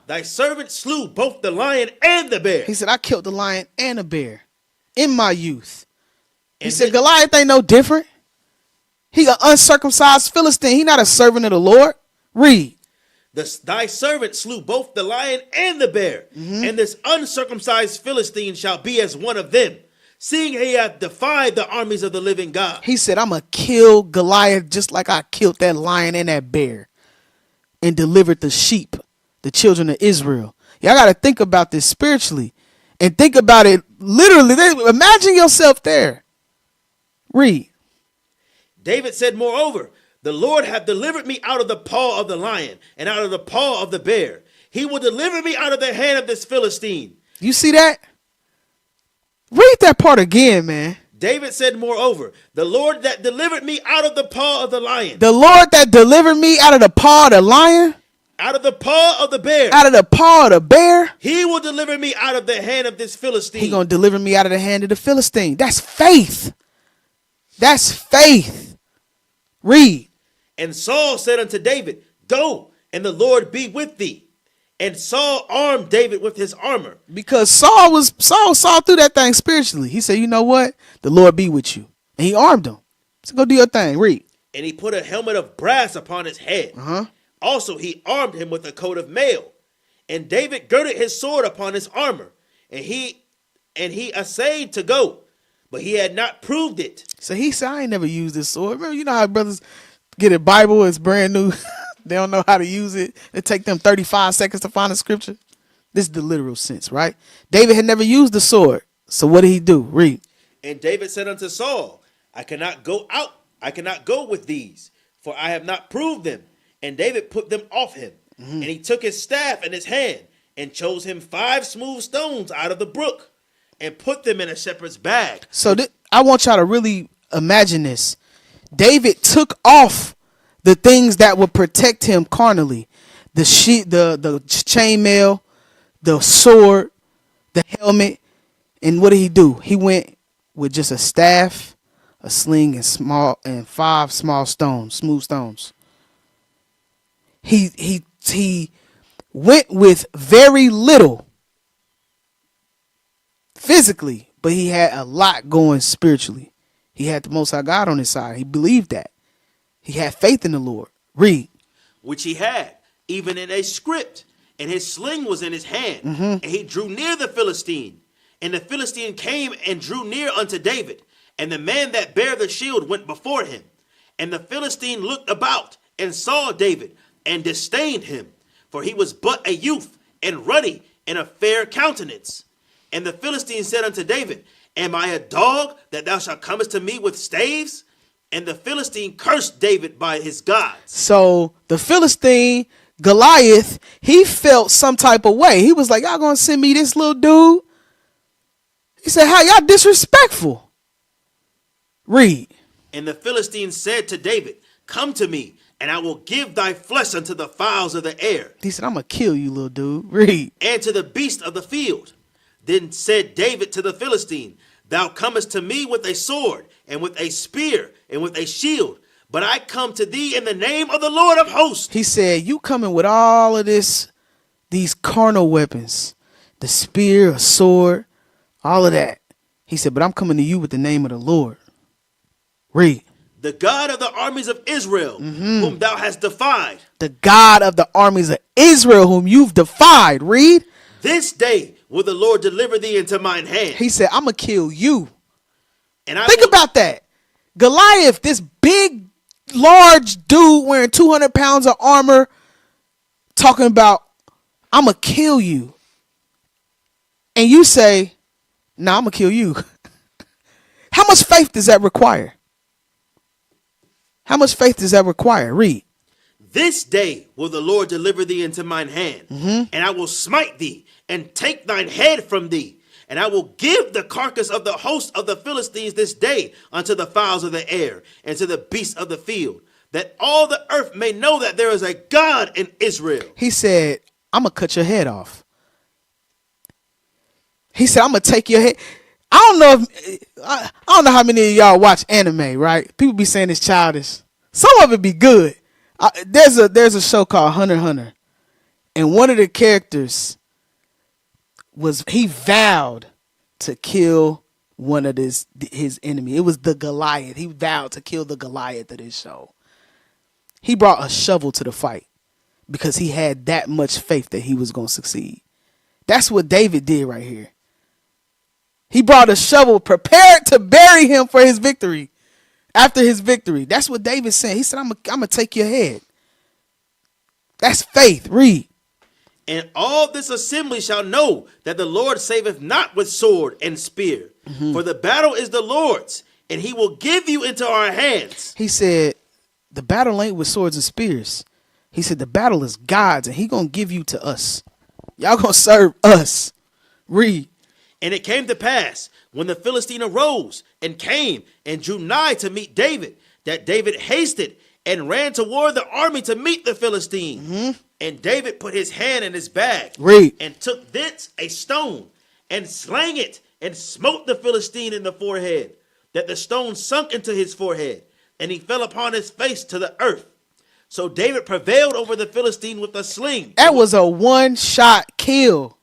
Thy servant slew both the lion and the bear. He said, I killed the lion and the bear in my youth. He And said, Goliath ain't no different. He an uncircumcised Philistine. He not a servant of the Lord. Read. Thy servant slew both the lion and the bear, and this uncircumcised Philistine shall be as one of them, seeing he hath defied the armies of the living God. He said, I'm going to kill Goliath just like I killed that lion and that bear and delivered the sheep, the children of Israel. Y'all got to think about this spiritually and think about it literally. Imagine yourself there. Read. David said, moreover, the Lord hath delivered me out of the paw of the lion and out of the paw of the bear. He will deliver me out of the hand of this Philistine. You see that? Read that part again, man. David said, moreover, the Lord that delivered me out of the paw of the lion. The Lord that delivered me out of the paw of the lion. Out of the paw of the bear. Out of the paw of the bear. He will deliver me out of the hand of this Philistine. He going to deliver me out of the hand of the Philistine. That's faith. That's faith. Read. And Saul said unto David, go, and the Lord be with thee. And Saul armed David with his armor. Because Saul saw through that thing spiritually. He said, you know what? The Lord be with you. And he armed him. So go do your thing. Read. And he put a helmet of brass upon his head. Also he armed him with a coat of mail. And David girded his sword upon his armor. And he essayed to go, but he had not proved it. So he said, I ain't never used this sword. Remember, you know how brothers get a Bible, it's brand new. They don't know how to use it. It take them 35 seconds to find a scripture. This is the literal sense, right? David had never used the sword. So what did he do? Read. And David said unto Saul, I cannot go out. I cannot go with these, for I have not proved them. And David put them off him. And he took his staff in his hand and chose him 5 smooth stones out of the brook and put them in a shepherd's bag. So I want y'all to really imagine this. David took off the things that would protect him carnally. The chainmail, the sword, the helmet. And what did he do? He went with just a staff, a sling, and 5 small stones, smooth stones. He went with very little physically, but he had a lot going spiritually. He had the Most High God on his side. He believed that. He had faith in the Lord. Read. Which he had, even in a script, and his sling was in his hand. And he drew near the Philistine. And the Philistine came and drew near unto David. And the man that bare the shield went before him. And the Philistine looked about and saw David and disdained him. For he was but a youth and ruddy and a fair countenance. And the Philistine said unto David, am I a dog that thou shalt comest to me with staves? And the Philistine cursed David by his gods. So the Philistine, Goliath, he felt some type of way. He was like, y'all gonna send me this little dude? He said, how y'all disrespectful? Read. And the Philistine said to David, come to me, and I will give thy flesh unto the fowls of the air. He said, I'm gonna kill you, little dude. Read. And to the beast of the field. Then said David to the Philistine, thou comest to me with a sword, and with a spear, and with a shield. But I come to thee in the name of the Lord of hosts. He said, you coming with all of these carnal weapons, the spear, a sword, all of that. He said, but I'm coming to you with the name of the Lord. Read. The God of the armies of Israel, whom thou hast defied. The God of the armies of Israel, whom you've defied. Read. This day will the Lord deliver thee into mine hand. He said, I'm going to kill you. And Think about that. Goliath, this big, large dude wearing 200 pounds of armor, talking about, I'm going to kill you. And you say, nah, I'm going to kill you. How much faith does that require? How much faith does that require? Read. This day will the Lord deliver thee into mine hand, and I will smite thee and take thine head from thee. And I will give the carcass of the host of the Philistines this day unto the fowls of the air and to the beasts of the field, that all the earth may know that there is a God in Israel. He said, I'm going to cut your head off. He said, I'm going to take your head. I don't know how many of y'all watch anime, right? People be saying it's childish. Some of it be good. There's a show called Hunter x Hunter. And one of the characters he vowed to kill one of his enemy. It was the Goliath. He vowed to kill the Goliath of this show. He brought a shovel to the fight because he had that much faith that he was going to succeed. That's what David did right here. He brought a shovel prepared to bury him for his victory. After his victory. That's what David said. He said, I'm going to take your head. That's faith. Read. And all this assembly shall know that the Lord saveth not with sword and spear. For the battle is the Lord's, and he will give you into our hands. He said, the battle ain't with swords and spears. He said, the battle is God's, and he going to give you to us. Y'all going to serve us. Read. And it came to pass, when the Philistine arose and came and drew nigh to meet David, that David hasted and ran toward the army to meet the Philistine. And David put his hand in his bag. Read. And took thence a stone and slang it and smote the Philistine in the forehead, that the stone sunk into his forehead, and he fell upon his face to the earth. So David prevailed over the Philistine with a sling. That was a one-shot kill.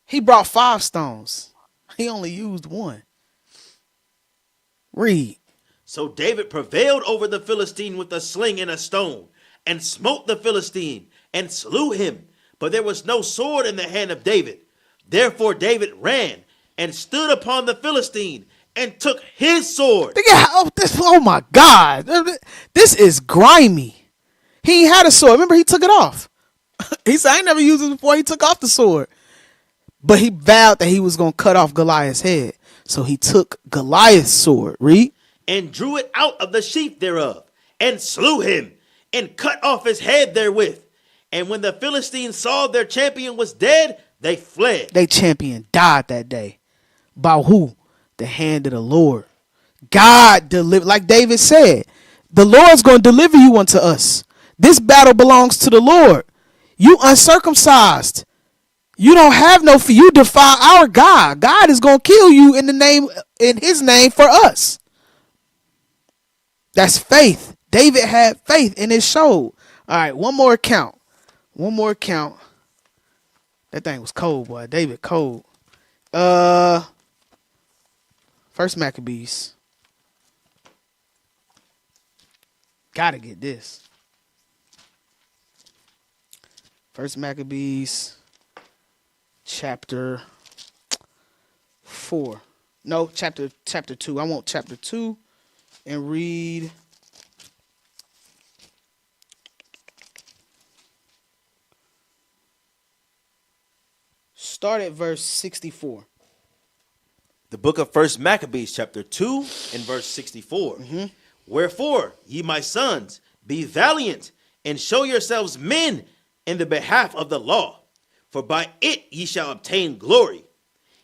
He brought 5 stones. He only used 1. Read. So David prevailed over the Philistine with a sling and a stone, and smote the Philistine, and slew him. But there was no sword in the hand of David. Therefore David ran, and stood upon the Philistine, and took his sword. Oh my God. This is grimy. He had a sword. Remember, he took it off. He said, I ain't never used it before. He took off the sword. But he vowed that he was going to cut off Goliath's head. So he took Goliath's sword. Read. And drew it out of the sheath thereof, and slew him, and cut off his head therewith. And when the Philistines saw their champion was dead, they fled. Their champion died that day. By who? The hand of the Lord. God delivered, like David said, the Lord's going to deliver you unto us. This battle belongs to the Lord. You uncircumcised. You don't have no fear. You defy our God. God is going to kill you in his name for us. That's faith. David had faith and it showed. All right, one more count. That thing was cold, boy. David cold. First Maccabees. Gotta get this. First Maccabees, chapter 4. No, chapter 2. I want chapter 2 and read. Start at verse 64. The book of First Maccabees, chapter 2, and verse 64. Wherefore, ye my sons, be valiant, and show yourselves men in the behalf of the law, for by it ye shall obtain glory.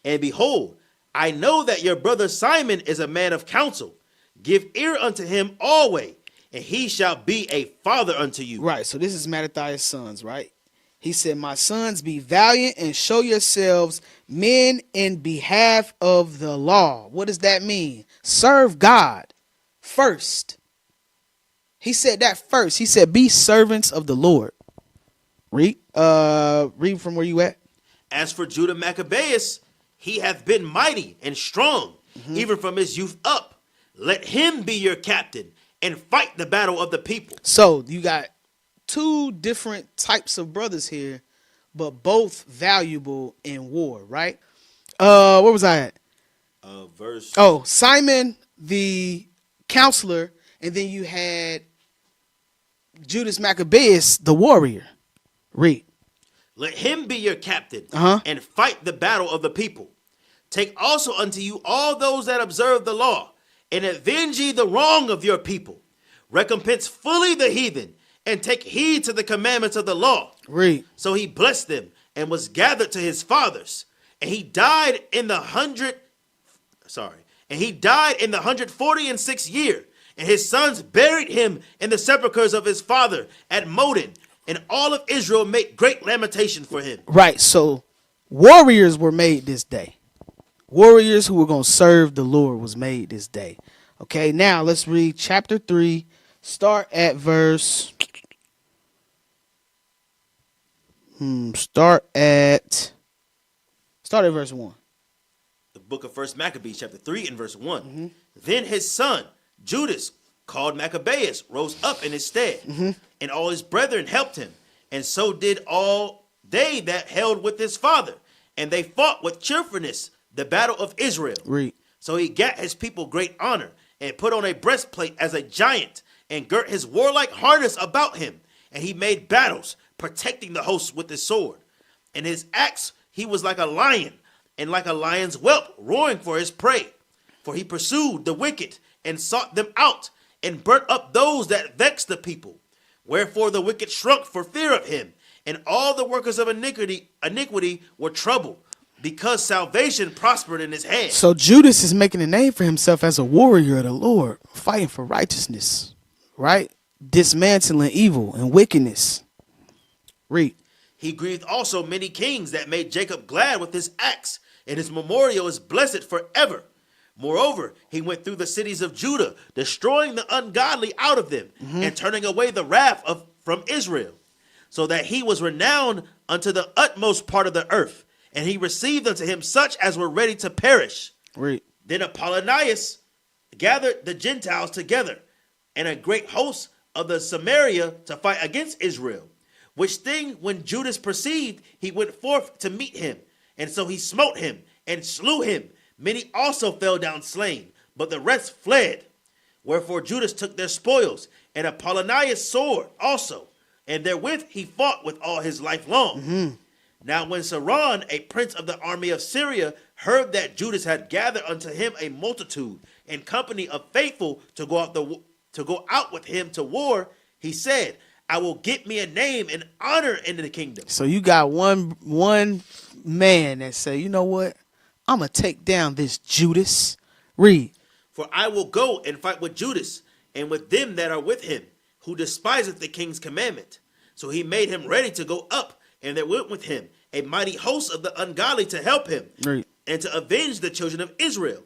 And behold, I know that your brother Simon is a man of counsel. Give ear unto him always, and he shall be a father unto you. Right, so this is Mattathias' sons, right? He said, my sons, be valiant and show yourselves men in behalf of the law. What does that mean? Serve God first. He said that first. He said, be servants of the Lord. Read from where you at. As for Judas Maccabeus, he hath been mighty and strong, even from his youth up. Let him be your captain and fight the battle of the people. So you got 2 different types of brothers here, but both valuable in war, right? Where was I at? Simon the counselor, and then you had Judas Maccabeus the warrior. Read. Let him be your captain and fight the battle of the people. Take also unto you all those that observe the law, and avenge ye the wrong of your people. Recompense fully the heathen, and take heed to the commandments of the law. Read. So he blessed them, and was gathered to his fathers. And he died in the 146th year. And his sons buried him in the sepulchres of his father at Modin. And all of Israel made great lamentation for him. Right, so warriors were made this day. Warriors who were going to serve the Lord was made this day. Okay, now let's read chapter 3. Start at verse Start at verse 1. The book of 1 Maccabees, chapter 3 and verse 1. Then his son, Judas, called Maccabeus, rose up in his stead, and all his brethren helped him. And so did all they that held with his father. And they fought with cheerfulness the battle of Israel. Read. So he gat his people great honor, and put on a breastplate as a giant, and girt his warlike harness about him. And he made battles, protecting the host with his sword. And his axe he was like a lion, and like a lion's whelp, roaring for his prey. For he pursued the wicked, and sought them out, and burnt up those that vexed the people. Wherefore the wicked shrunk for fear of him, and all the workers of iniquity were troubled, because salvation prospered in his hand. So Judas is making a name for himself as a warrior of the Lord, fighting for righteousness, right? Dismantling evil and wickedness. Read. He grieved also many kings that made Jacob glad with his axe, and his memorial is blessed forever. Moreover, he went through the cities of Judah, destroying the ungodly out of them, and turning away the wrath from Israel, so that he was renowned unto the utmost part of the earth, and he received unto him such as were ready to perish. Read. Then Apollonius gathered the Gentiles together, and a great host of the Samaria to fight against Israel. Which thing when Judas perceived, he went forth to meet him, and so he smote him and slew him. Many also fell down slain, but the rest fled. Wherefore Judas took their spoils, and Apollonius' sword also, and therewith he fought with all his life long. Now when Saron, a prince of the army of Syria, heard that Judas had gathered unto him a multitude and company of faithful to go out with him to war, he said, I will get me a name and honor in the kingdom. So you got one man that say, you know what? I'm going to take down this Judas. Read. For I will go and fight with Judas, and with them that are with him, who despiseth the king's commandment. So he made him ready to go up, and there went with him a mighty host of the ungodly to help him, Read. and to avenge the children of Israel.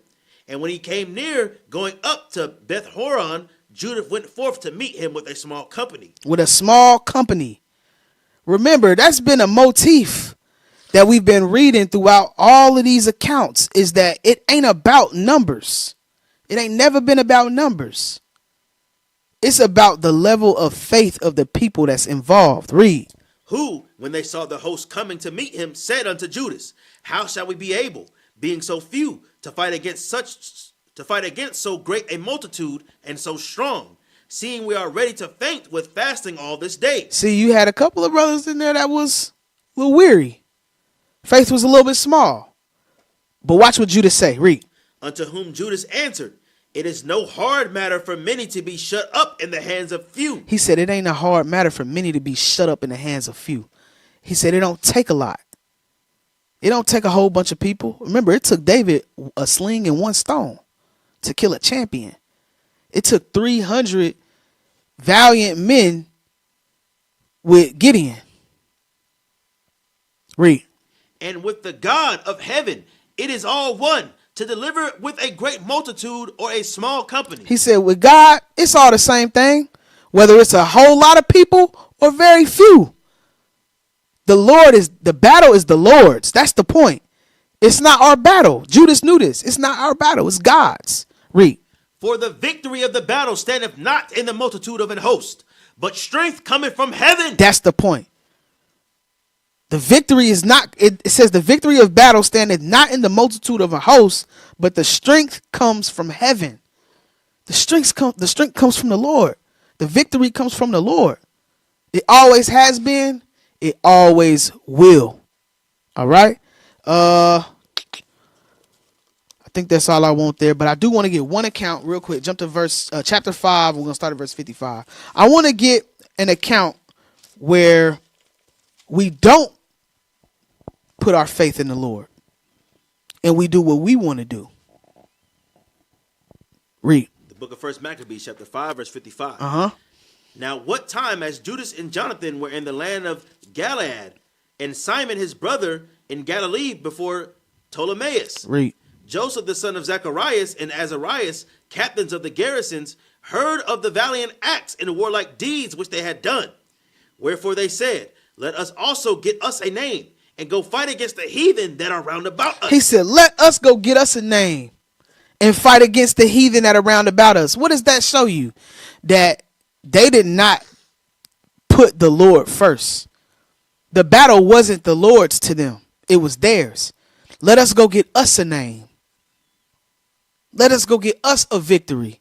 And when he came near, going up to Beth Horon, Judah went forth to meet him with a small company. With a small company. Remember, that's been a motif that we've been reading throughout all of these accounts, is that it ain't about numbers. It ain't never been about numbers. It's about the level of faith of the people that's involved. Read. Who, when they saw the host coming to meet him, said unto Judas, how shall we be able, being so few, to fight against so great a multitude and so strong, seeing we are ready to faint with fasting all this day? See, you had a couple of brothers in there that was a little weary. Faith was a little bit small. But watch what Judas say. Read. Unto whom Judas answered, it is no hard matter for many to be shut up in the hands of few. He said it ain't a hard matter for many to be shut up in the hands of few. He said it don't take a lot. It don't take a whole bunch of people. Remember, it took David a sling and one stone to kill a champion. It took 300 valiant men with Gideon. Read. And with the God of heaven, it is all one to deliver with a great multitude or a small company. He said with God, it's all the same thing, whether it's a whole lot of people or very few. The battle is the Lord's. That's the point. It's not our battle. Judas knew this. It's not our battle. It's God's. Read. For the victory of the battle standeth not in the multitude of an host, but strength cometh from heaven. That's the point. The victory is not, it says the victory of battle standeth not in the multitude of a host, but the strength comes from heaven. The strength comes from the Lord. The victory comes from the Lord. It always has been. It always will. All right. I think that's all I want there, but I do want to get one account real quick. Jump to chapter 5. We're going to start at verse 55. I want to get an account where we don't put our faith in the Lord and we do what we want to do. Read. The book of 1 Maccabees, chapter 5, verse 55. Uh-huh. Now, what time as Judas and Jonathan were in the land of Gilead, and Simon his brother in Galilee before Ptolemais, Read. Joseph the son of Zacharias and Azarias, captains of the garrisons, heard of the valiant acts and warlike deeds which they had done. Wherefore they said, let us also get us a name and go fight against the heathen that are round about us. He said, let us go get us a name and fight against the heathen that are round about us. What does that show you? That they did not put the Lord first. The battle wasn't the Lord's to them. It was theirs. Let us go get us a name. Let us go get us a victory.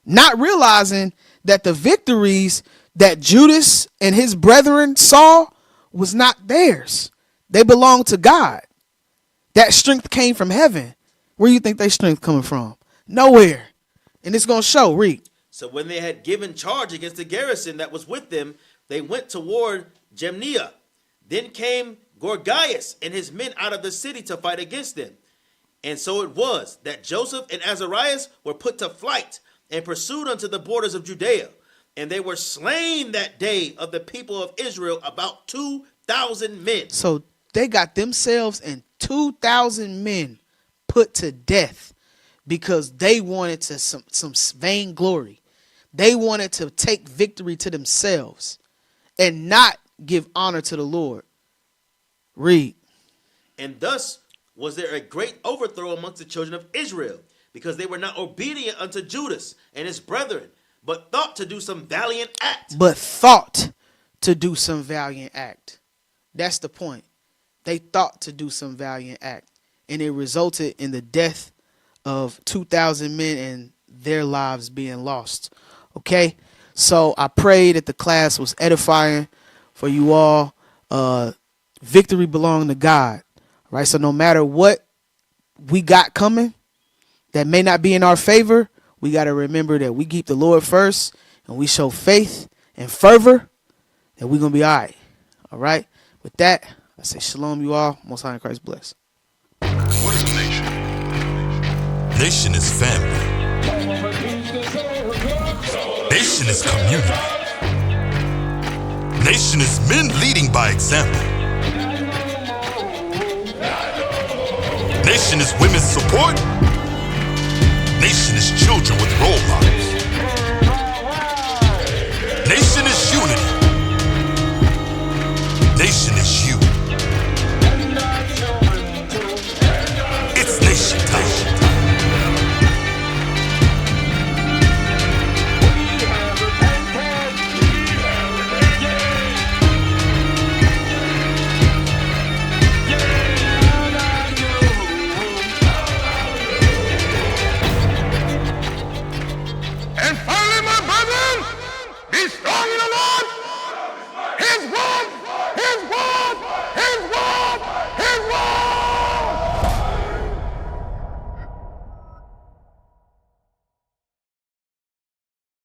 Not realizing that the victories that Judas and his brethren saw was not theirs. They belonged to God. That strength came from heaven. Where do you think their strength coming from? Nowhere. And it's going to show. Read. So when they had given charge against the garrison that was with them, they went toward Jemniah. Then came Goliath and his men out of the city to fight against them. And so it was that Joseph and Azarias were put to flight and pursued unto the borders of Judea. And they were slain that day of the people of Israel, about 2,000 men. So they got themselves and 2,000 men put to death because they wanted to some vainglory. They wanted to take victory to themselves and not give honor to the Lord. Read. And thus was there a great overthrow amongst the children of Israel, because they were not obedient unto Judas and his brethren, but thought to do some valiant act. That's the point. They thought to do some valiant act. And it resulted in the death of 2,000 men and their lives being lost. Okay? So I pray that the class was edifying for you all. Victory belongs to God. Right? So no matter what we got coming that may not be in our favor, we got to remember that we keep the Lord first and we show faith and fervor that we're going to be all right. All right? With that, I say shalom, you all. Most High in Christ bless. What is a nation? Nation is family. Nation is community. Nation is men leading by example. Nation is women's support. Nation is children with role models. Nation is unity. Nation is you.